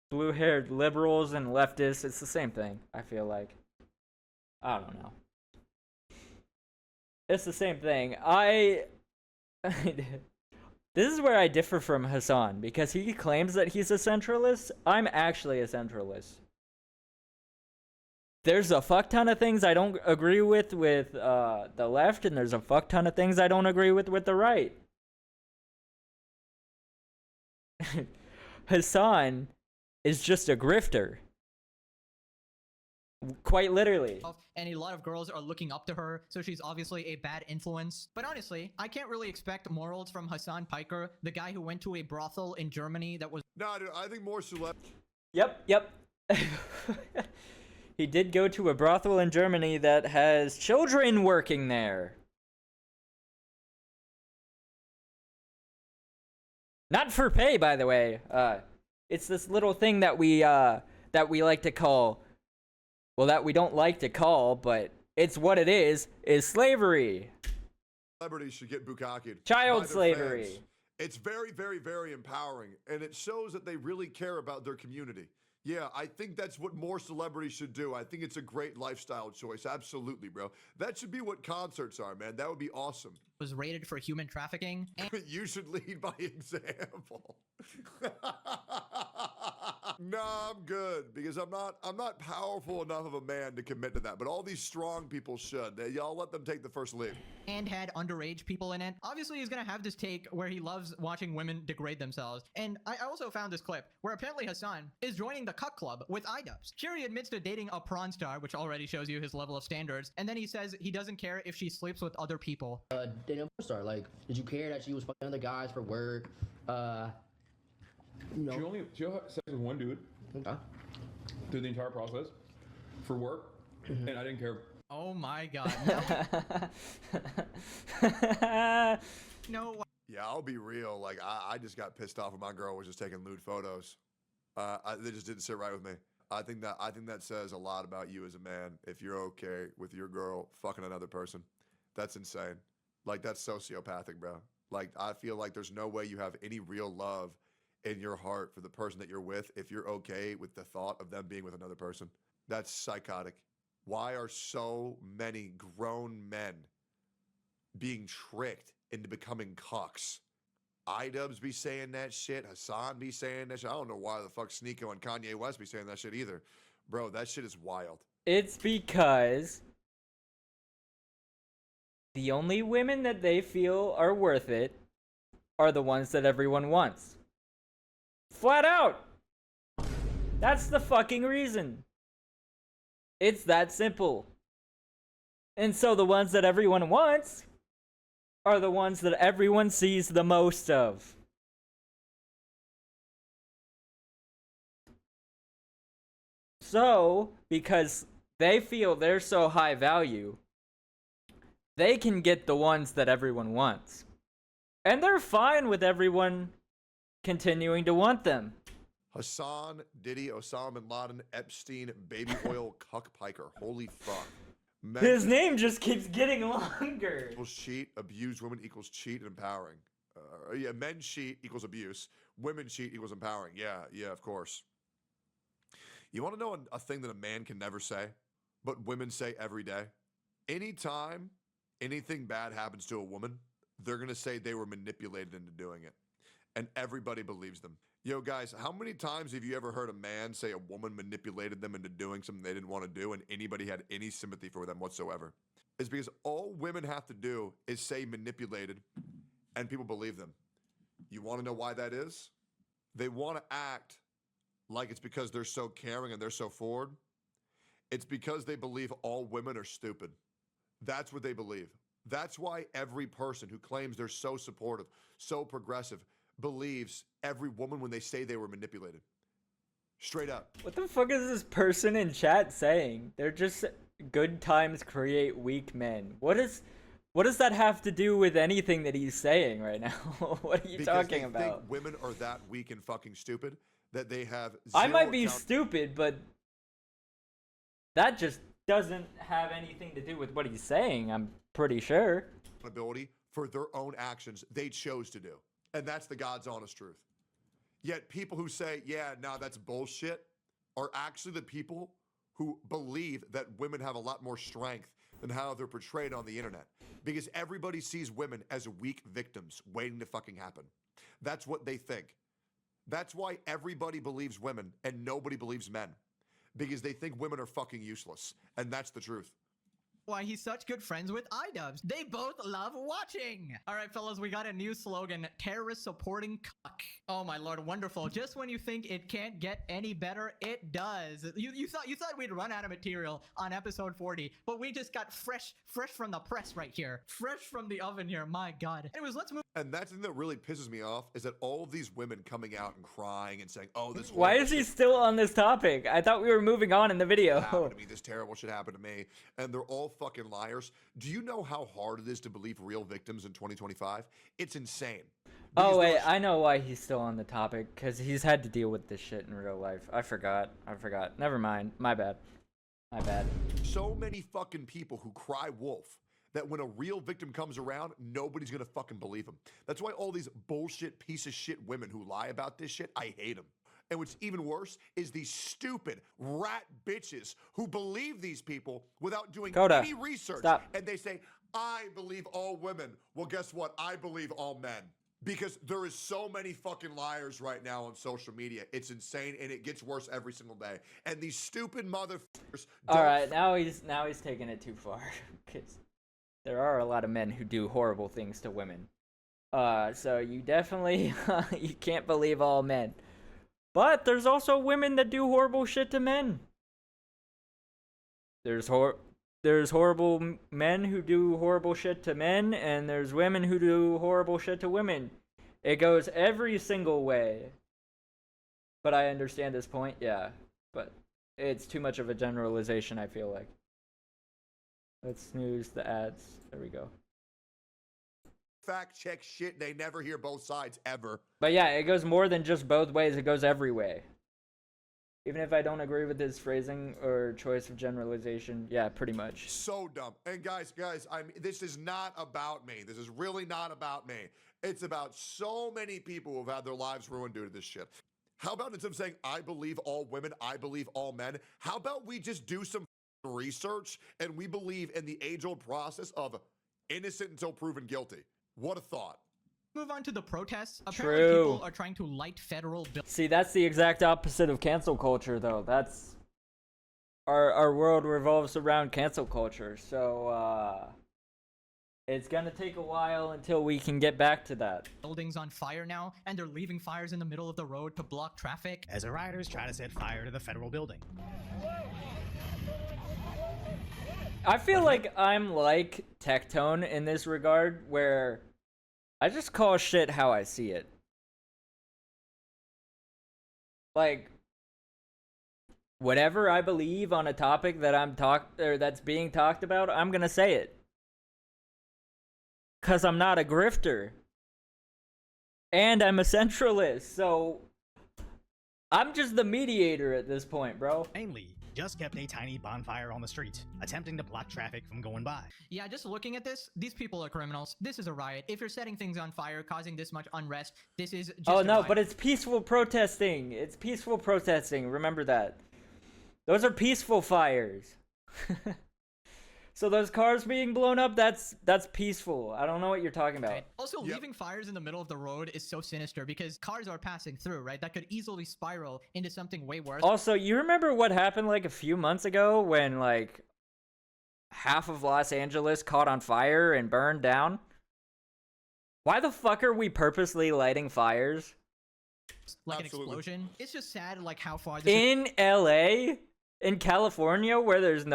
Blue-haired liberals and leftists, it's the same thing, I feel like. I don't know. It's the same thing. This is where I differ from Hasan, because he claims that he's a centralist. I'm actually a centralist. There's a fuck ton of things I don't agree with the left, and there's a fuck ton of things I don't agree with the right. Hasan is just a grifter. Quite literally. And a lot of girls are looking up to her, so she's obviously a bad influence. But honestly, I can't really expect morals from Hasan Piker, the guy who went to a brothel in Germany that was... No, dude, I think more celeb. Yep. He did go to a brothel in Germany that has children working there. Not for pay, by the way. It's this little thing that we like to call... Well, that we don't like to call, but it's what it is slavery. Celebrities should get bukkakied. Child by their slavery. fans. It's very, very, very empowering, and it shows that they really care about their community. Yeah, I think that's what more celebrities should do. I think it's a great lifestyle choice. Absolutely, bro. That should be what concerts are, man. That would be awesome. Was raided for human trafficking. You should lead by example. No, I'm good because I'm not powerful enough of a man to commit to that. But all these strong people should. Y'all let them take the first lead. And had underage people in it. Obviously, he's gonna have this take where he loves watching women degrade themselves. And I also found this clip where apparently Hasan is joining the cuck club with iDubbbz. Here he admits to dating a prawn star, which already shows you his level of standards. And then he saes he doesn't care if she sleeps with other people. Dating a porn star, like, did you care that she was fucking other guys for work? You know. She only had sex with one dude through the entire process for work, and I didn't care. Oh my god. No. Yeah, I'll be real. Like, I just got pissed off when my girl was just taking lewd photos. They just didn't sit right with me. I think that says a lot about you as a man if you're okay with your girl fucking another person. That's insane. Like, that's sociopathic, bro. Like, I feel like there's no way you have any real love in your heart for the person that you're with if you're okay with the thought of them being with another person. That's psychotic. Why are so many grown men being tricked into becoming cucks? iDubbbz be saying that shit. Hasan be saying that shit. I don't know why the fuck Sneeko and Kanye West be saying that shit either. Bro, that shit is wild. It's because the only women that they feel are worth it are the ones that everyone wants. Flat out. That's the fucking reason. It's that simple. And so the ones that everyone wants are the ones that everyone sees the most of. So, because they feel they're so high value, they can get the ones that everyone wants. And they're fine with everyone continuing to want them. Hasan, Diddy, Osama bin Laden, Epstein, baby oil, cuck piker. Holy fuck. Men His name just keeps getting longer. Equals cheat, abuse women equals cheat and empowering. Yeah, men cheat equals abuse. Women cheat equals empowering. Yeah, of course. You want to know a thing that a man can never say, but women say every day? Anytime anything bad happens to a woman, they're going to say they were manipulated into doing it. And everybody believes them. Yo, guys, how many times have you ever heard a man say a woman manipulated them into doing something they didn't want to do and anybody had any sympathy for them whatsoever? It's because all women have to do is say manipulated and people believe them. You want to know why that is? They want to act like it's because they're so caring and they're so forward. It's because they believe all women are stupid. That's what they believe. That's why every person who claims they're so supportive, so progressive, believes every woman when they say they were manipulated. Straight up. What the fuck is this person in chat saying? They're just good times create weak men. What does that have to do with anything that he's saying right now? What are you talking about? Think women are that weak and fucking stupid that they have zero I might be stupid, but that just doesn't have anything to do with what he's saying, I'm pretty sure. Ability for their own actions they chose to do. And that's the God's honest truth. Yet people who say, yeah, no, that's bullshit, are actually the people who believe that women have a lot more strength than how they're portrayed on the internet. Because everybody sees women as weak victims waiting to fucking happen. That's what they think. That's why everybody believes women and nobody believes men. Because they think women are fucking useless. And that's the truth. Why he's such good friends with iDubbbz. They both love watching. All right, fellas, we got a new slogan, terrorist supporting cuck. Oh my lord, wonderful. Just when you think it can't get any better, it does. You thought we'd run out of material on episode 40, but we just got fresh from the press right here. Fresh from the oven here, my god. Anyways, let's move. And that's the thing that really pisses me off is that all of these women coming out and crying and saying, oh, this Why is he still on this topic? I thought we were moving on in the video. Happened to me, this terrible shit happened to me. And they're all fucking liars. Do you know how hard it is to believe real victims in 2025? It's insane. Oh wait, I know why he's still on the topic, because he's had to deal with this shit in real life. I forgot. Never mind. My bad. So many fucking people who cry wolf that when a real victim comes around, nobody's gonna fucking believe him. That's why all these bullshit piece of shit women who lie about this shit, I hate them. And what's even worse is these stupid rat bitches who believe these people without doing Coda, any research. stop. And they say, I believe all women. Well, guess what? I believe all men. Because there is so many fucking liars right now on social media. It's insane, and it gets worse every single day. And these stupid motherfuckers. All right, now he's taking it too far. Because there are a lot of men who do horrible things to women. So you definitely you can't believe all men. But there's also women that do horrible shit to men. There's horrible men who do horrible shit to men, and there's women who do horrible shit to women. It goes every single way. But I understand his point, yeah. But it's too much of a generalization, I feel like. Let's snooze the ads. There we go. Fact check shit, they never hear both sides ever. But yeah, it goes more than just both ways, it goes every way. Even if I don't agree with his phrasing or choice of generalization, yeah, pretty much. So dumb. And guys, this is not about me. This is really not about me. It's about so many people who have had their lives ruined due to this shit. How about instead of saying, I believe all women, I believe all men, how about we just do some research and we believe in the age-old process of innocent until proven guilty? What a thought. Move on to the protests. Apparently True. people are trying to light federal bills. See, that's the exact opposite of cancel culture, though. That's our world revolves around cancel culture. So it's gonna take a while until we can get back to that. Buildings on fire now, and they're leaving fires in the middle of the road to block traffic. As the rioters try to set fire to the federal building. I feel like I'm like Tectone in this regard, where I just call shit how I see it. Like, whatever I believe on a topic that that's being talked about, I'm gonna say it. 'Cause I'm not a grifter. And I'm a centralist, so I'm just the mediator at this point, bro. Mainly, just kept a tiny bonfire on the street, attempting to block traffic from going by. Yeah, just looking at this, these people are criminals. This is a riot. If you're setting things on fire, causing this much unrest, this is just Oh a no, riot. but it's peaceful protesting. It's peaceful protesting. Remember that. Those are peaceful fires. So those cars being blown up, that's peaceful. I don't know what you're talking about. Also, leaving fires in the middle of the road is so sinister because cars are passing through, right? That could easily spiral into something way worse. Also, you remember what happened like a few months ago when like half of Los Angeles caught on fire and burned down? Why the fuck are we purposely lighting fires? Like Absolutely. an explosion. It's just sad like how far this In LA? In California, where there's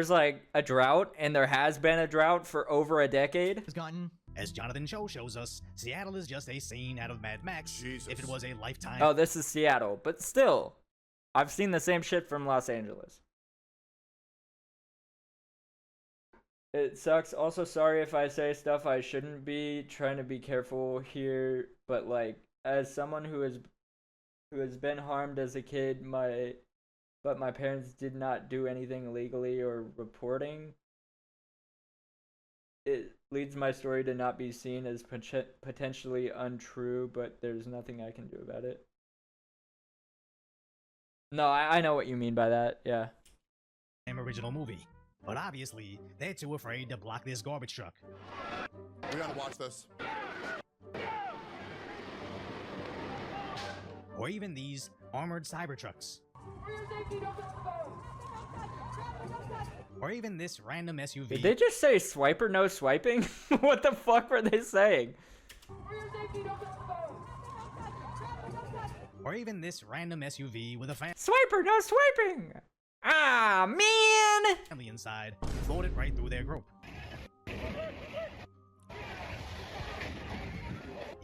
like a drought, and there has been a drought for over a decade. has gotten. As Jonathan Cho shows us, Seattle is just a scene out of Mad Max. Jesus. If it was a lifetime. Oh, this is Seattle, but still, I've seen the same shit from Los Angeles. It sucks. Also, sorry if I say stuff I shouldn't be. Trying to be careful here, but like, as someone who has been harmed as a kid, but my parents did not do anything illegally or reporting. It leads my story to not be seen as potentially untrue, but there's nothing I can do about it. No, I know what you mean by that, yeah. Original movie. But obviously, they're too afraid to block this garbage truck. We gotta watch this. Or even these armored cyber trucks. Or even this random SUV. Did they just say swiper no swiping? What the fuck were they saying? Or even this random SUV with a Swiper no swiping! Ah, man! family inside, floated right through their group.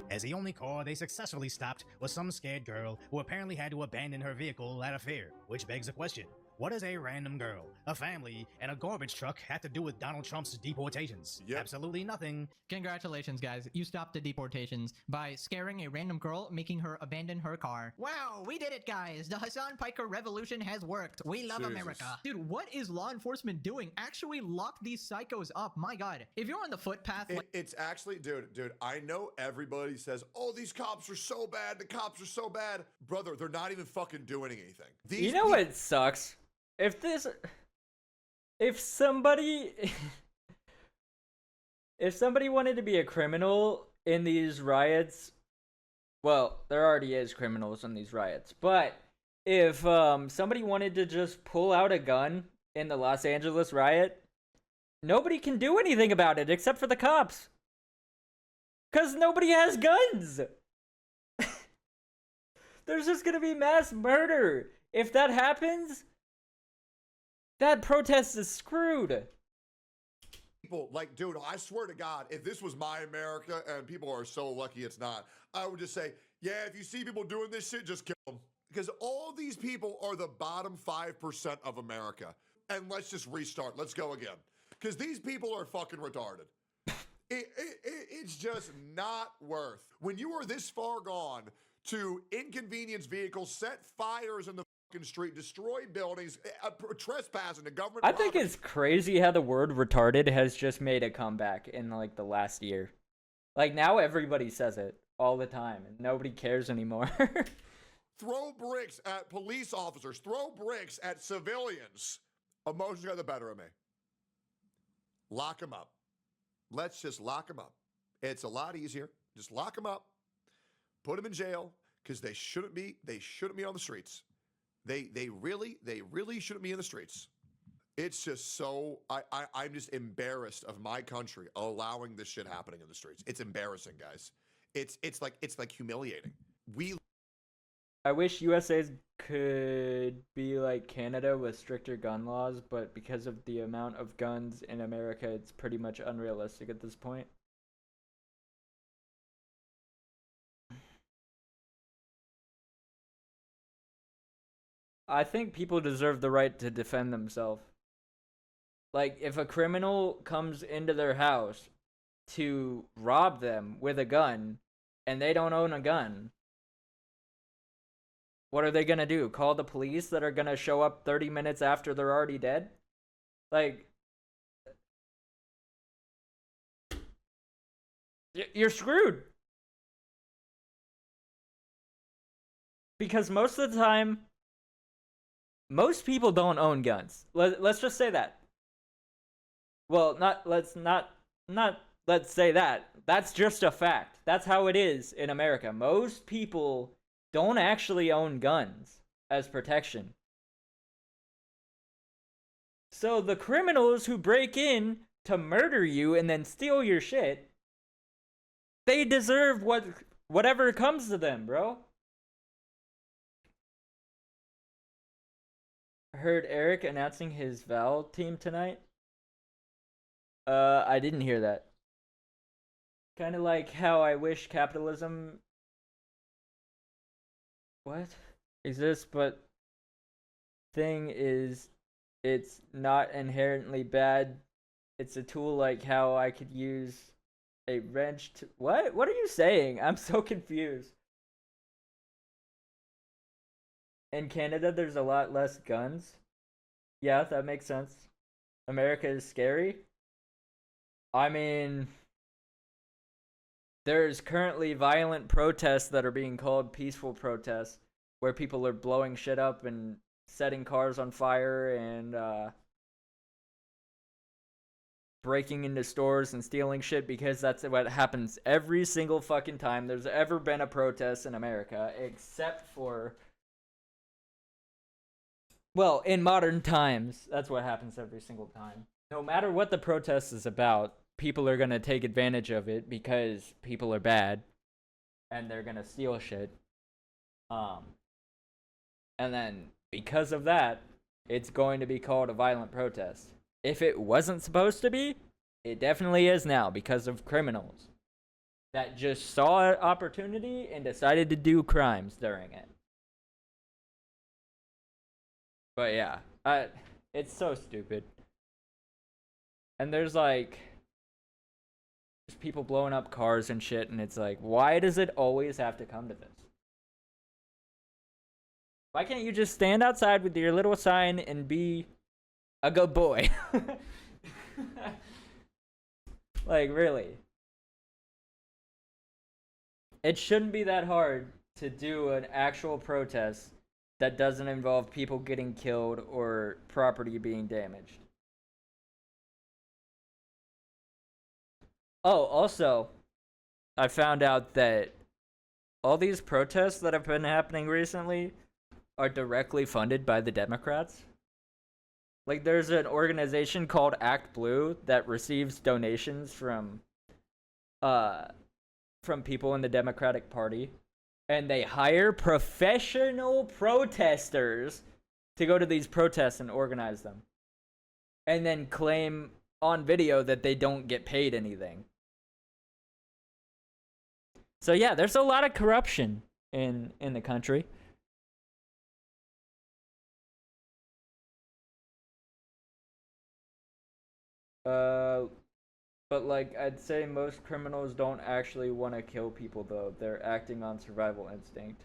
As the only car they successfully stopped was some scared girl who apparently had to abandon her vehicle at a fair, which begs the question, What does a random girl, a family, and a garbage truck have to do with Donald Trump's deportations? Yep. Absolutely nothing. Congratulations, guys. You stopped the deportations by scaring a random girl, making her abandon her car. Wow, we did it, guys. The Hasan Piker revolution has worked. We love Jesus. America. Dude, what is law enforcement doing? Actually lock these psychos up. My God. If you're on the footpath... It's actually, dude, I know everybody says, oh, these cops are so bad. The cops are so bad. Brother, they're not even fucking doing anything. You know what sucks? If somebody wanted to be a criminal in these riots, well, there already is criminals in these riots, but if somebody wanted to just pull out a gun in the Los Angeles riot, nobody can do anything about it except for the cops. 'Cause nobody has guns. There's just gonna be mass murder. If that happens, that protest is screwed. People, like, dude, I swear to God, if this was my America, and people are so lucky it's not, I would just say, yeah, if you see people doing this shit, just kill them. Because all these people are the bottom 5% of America. And let's just restart. Let's go again. Because these people are fucking retarded. It's just not worth. When you are this far gone to inconvenience vehicles, set fires in the fucking street, destroy buildings, trespassing the government. I think it's crazy how the word retarded has just made a comeback in like the last year. Like now everybody says it all the time and nobody cares anymore. Throw bricks at police officers. Throw bricks at civilians. Emotions got the better of me. Lock them up. Let's just lock them up. It's a lot easier. Just lock them up. Put them in jail because they shouldn't be on the streets. They really shouldn't be in the streets. It's just so I'm just embarrassed of my country allowing this shit happening in the streets. It's embarrassing, guys. It's like humiliating. I wish USA could be like Canada with stricter gun laws, but because of the amount of guns in America, it's pretty much unrealistic at this point. I think people deserve the right to defend themselves. Like, if a criminal comes into their house to rob them with a gun, and they don't own a gun, what are they gonna do? Call the police that are gonna show up 30 minutes after they're already dead? Like, you're screwed. Because most of the time, most people don't own guns. Let's just say that. Well, let's say that. That's just a fact. That's how it is in America. Most people don't actually own guns as protection. So the criminals who break in to murder you and then steal your shit, they deserve whatever comes to them, bro. Heard Eric announcing his Val team tonight. I didn't hear that. Kind of like how I wish capitalism exists, but thing is, it's not inherently bad. It's a tool like how I could use a wrench to... What are you saying? I'm so confused. In Canada, there's a lot less guns. Yeah, that makes sense. America is scary. I mean, there's currently violent protests that are being called peaceful protests, where people are blowing shit up and setting cars on fire and breaking into stores and stealing shit, because that's what happens every single fucking time there's ever been a protest in America, except for... Well, in modern times, that's what happens every single time. No matter what the protest is about, people are gonna take advantage of it because people are bad, and they're gonna steal shit. And then, because of that, it's going to be called a violent protest. If it wasn't supposed to be, it definitely is now, because of criminals that just saw an opportunity and decided to do crimes during it. But yeah, It's so stupid. And there's like people blowing up cars and shit, and it's like, why does it always have to come to this? Why can't you just stand outside with your little sign and be a good boy? Like, really. It shouldn't be that hard to do an actual protest that doesn't involve people getting killed or property being damaged. Oh, also, I found out that all these protests that have been happening recently are directly funded by the Democrats. Like, there's an organization called Act Blue that receives donations from people in the Democratic Party, and they hire professional protesters to go to these protests and organize them, and then claim on video that they don't get paid anything. So yeah, there's a lot of corruption in the country. But like, I'd say most criminals don't actually want to kill people though. They're acting on survival instinct.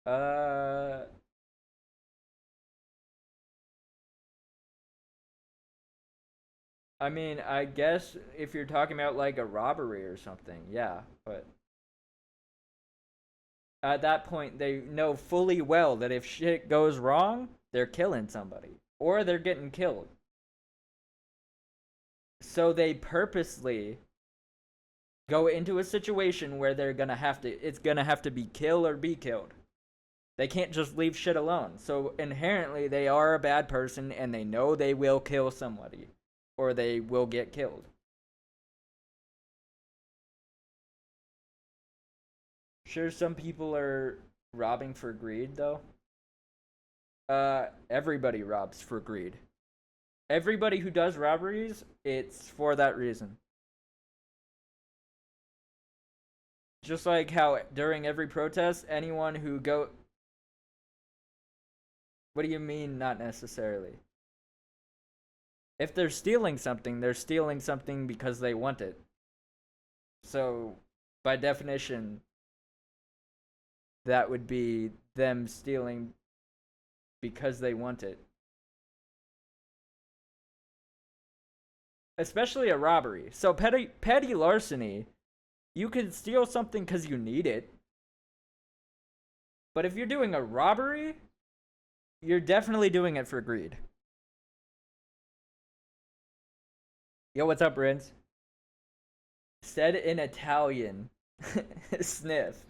I mean, I guess if you're talking about like a robbery or something, yeah, but at that point they know fully well that if shit goes wrong, they're killing somebody or they're getting killed. So they purposely go into a situation where it's gonna have to be kill or be killed. They can't just leave shit alone. So inherently they are a bad person and they know they will kill somebody or they will get killed. Sure, some people are robbing for greed though. Everybody robs for greed. Everybody who does robberies, it's for that reason. Just like how during every protest, anyone who What do you mean, not necessarily? If they're stealing something because they want it. So, by definition, that would be them stealing because they want it. Especially a robbery. So petty larceny, you can steal something because you need it. But if you're doing a robbery, you're definitely doing it for greed. Yo, what's up, Rins? Said in Italian. Sniff.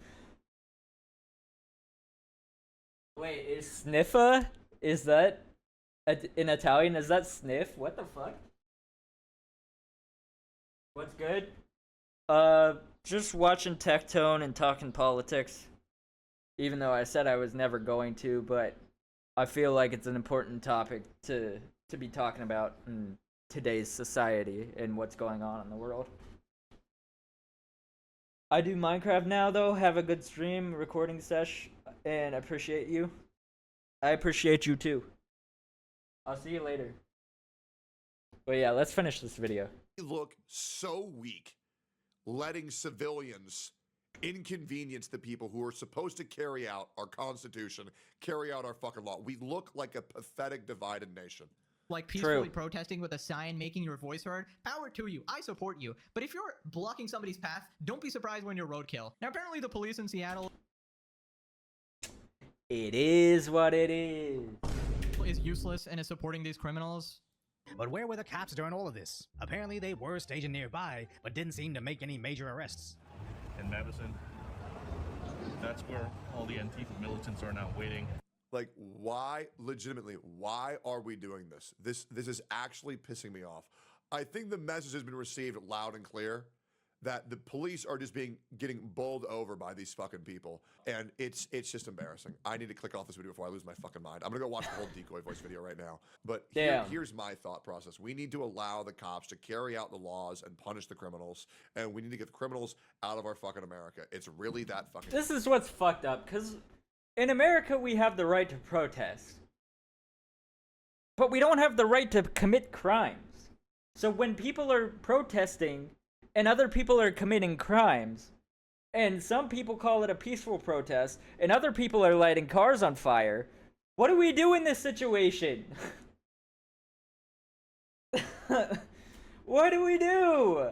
Wait, is sniffa? Is that in Italian? Is that sniff? What the fuck? What's good? Just watching Tectone and talking politics. Even though I said I was never going to, but I feel like it's an important topic to be talking about in today's society and what's going on in the world. I do Minecraft now though, have a good stream, recording sesh, and appreciate you. I appreciate you too. I'll see you later. But yeah, let's finish this video. Look so weak, letting civilians inconvenience the people who are supposed to carry out our Constitution, carry out our fucking law. We look like a pathetic, divided nation. Like peacefully protesting with a sign, making your voice heard, power to you. I support you. But if you're blocking somebody's path, don't be surprised when you're roadkill. Now, apparently the police in Seattle... It is what it is. ...is useless and is supporting these criminals. But where were the cops during all of this? Apparently they were stationed nearby, but didn't seem to make any major arrests. In Madison, that's where all the Antifa militants are now waiting. Like, why, legitimately, why are we doing this? This is actually pissing me off. I think the message has been received loud and clear that the police are just getting bowled over by these fucking people, and it's just embarrassing. I need to click off this video before I lose my fucking mind. I'm gonna go watch the whole decoy voice video right now. But here's my thought process. We need to allow the cops to carry out the laws and punish the criminals, and we need to get the criminals out of our fucking America. It's really that fucking... This is what's fucked up, because in America we have the right to protest. but we don't have the right to commit crimes. So when people are protesting and other people are committing crimes, and some people call it a peaceful protest, and other people are lighting cars on fire, what do we do in this situation? What do we do?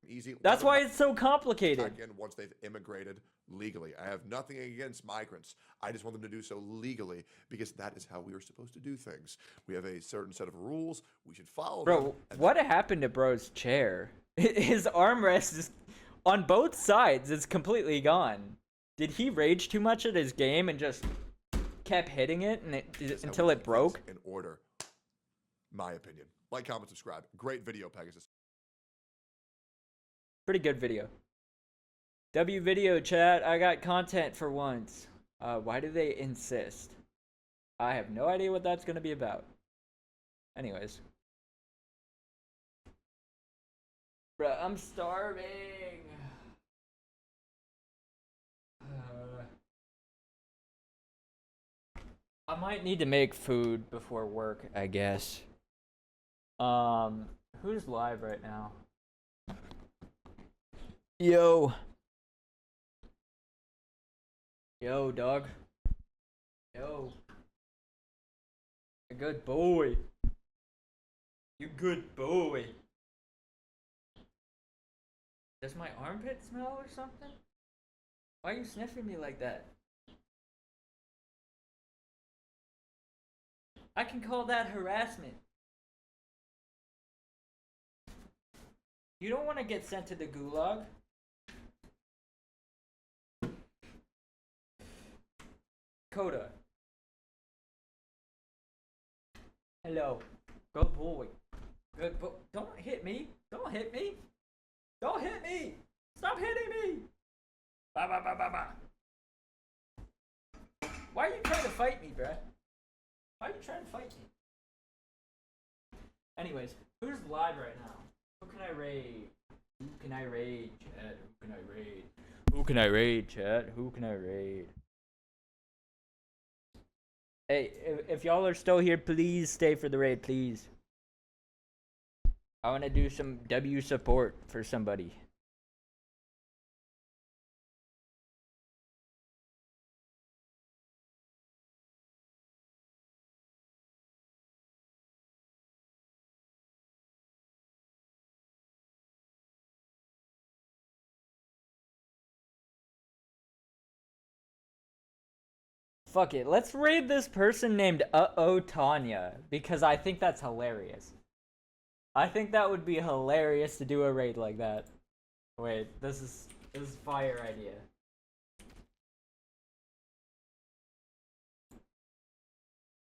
Easy. That's why it's so complicated. Again, once they've immigrated legally. I have nothing against migrants. I just want them to do so legally because that is how we are supposed to do things. We have a certain set of rules. We should follow them. Bro, what happened to bro's chair? His armrest is on both sides. It's completely gone. Did he rage too much at his game and just kept hitting it and until it broke? In order. My opinion. Like, comment, subscribe. Great video, Pegasus. Pretty good video. W video chat, I got content for once. Why do they insist? I have no idea what that's gonna be about. Anyways. Bruh, I'm starving. I might need to make food before work, I guess. Who's live right now? Yo. Yo, dog. Yo. A good boy. You good boy. Does my armpit smell or something? Why are you sniffing me like that? I can call that harassment. You don't want to get sent to the gulag. Coda. Hello. Good boy. Good boy. Don't hit me. Don't hit me. Don't hit me. Stop hitting me. Ba ba ba ba ba. Why are you trying to fight me, bruh? Why are you trying to fight me? Anyways, who's live right now? Who can I raid? Who can I raid, chat? Who can I raid? Who can I raid, chat? Who can I raid? Hey, if y'all are still here, please stay for the raid, please. I want to do some W support for somebody. Fuck it, let's raid this person named Uh-Oh Tanya, because I think that's hilarious. I think that would be hilarious to do a raid like that. Wait, this is fire idea.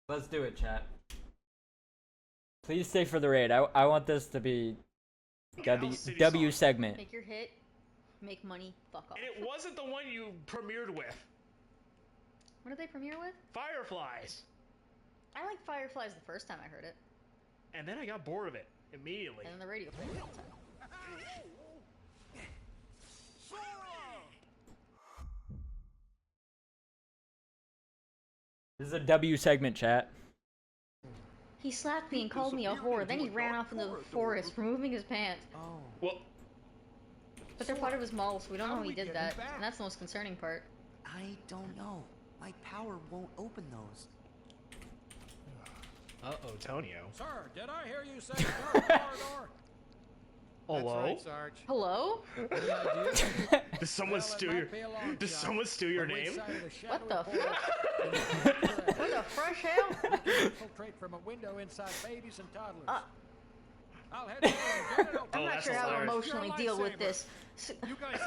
Let's do it, chat. Please stay for the raid. I want this to be W segment. Make your hit, make money, fuck off. And it wasn't the one you premiered with. What did they premiere with? Fireflies. I liked Fireflies the first time I heard it. And then I got bored of it immediately. And then the radio played it all the time. This is a W segment, chat. He slapped me and called me a whore, then he ran off into the forest, removing his pants. Oh. Well. But they're part of his model, so we don't know how he did that. And that's the most concerning part. I don't know. My power won't open those. Uh-oh, Tonio. Sir, did I hear you say corridor? Hello? That's right, Sarge. Hello? Does someone steal your? Does someone steal your name? What the fuck? What the fresh hell? Infiltrate from a window inside babies and toddlers. I'll head over and get it. I'm not sure how to emotionally deal with this. You guys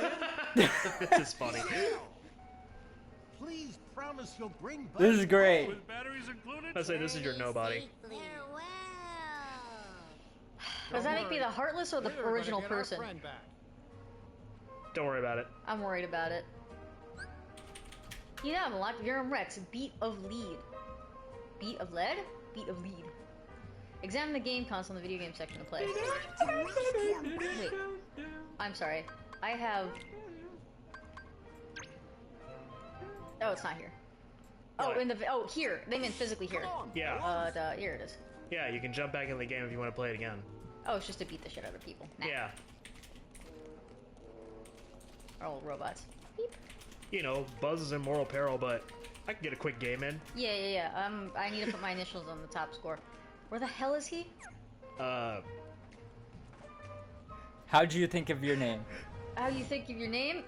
in? This is funny. Please promise you'll bring back. This is great. With batteries included. I say this is your nobody. Does that make me the Heartless or the original person? Don't worry about it. I'm worried about it. You know I'm alive. You're Rex. Beat of lead. Beat of lead? Beat of lead. Examine the game console in the video game section to play. Wait. I'm sorry. I have... Oh, it's not here. Oh, in the... Oh, here. They meant physically here. Yeah. Here it is. Yeah, you can jump back in the game if you want to play it again. Oh, it's just to beat the shit out of people. Nah. Yeah. Or old robots. Beep. You know, Buzz is in mortal peril, but I can get a quick game in. Yeah. I need to put my initials on the top score. Where the hell is he? How'd you think of your name? How do you think of your name?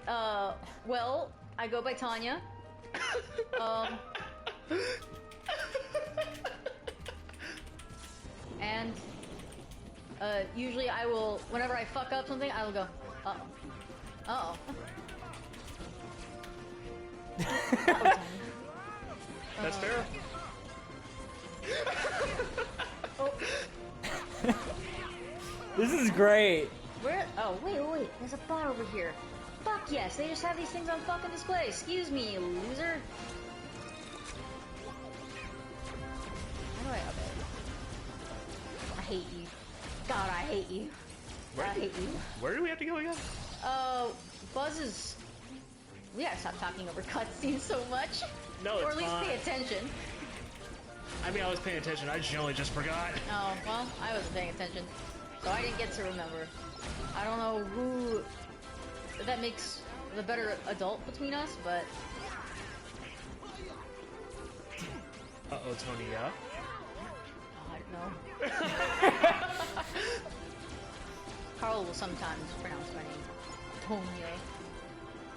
Well, I go by Tanya. And usually I will, whenever I fuck up something, I will go, uh-oh. That's fair. Oh. This is great. Where? Oh, wait. There's a bar over here. Fuck yes, they just have these things on fucking display. Excuse me, you loser. How do I up it? I hate you. God, I hate you. I hate you. Where do we have to go again? Buzz is... We gotta stop talking over cutscenes so much. No, or it's at least fine. pay attention. I mean, I was paying attention. I generally just forgot. Oh, well, I wasn't paying attention. So I didn't get to remember. I don't know who... that makes the better adult between us, but... Uh-oh, Tony, yeah? I don't know. Carl will sometimes pronounce my name Tonya.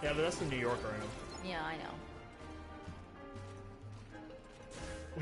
Yeah, but that's the New Yorker in him. Yeah, I know.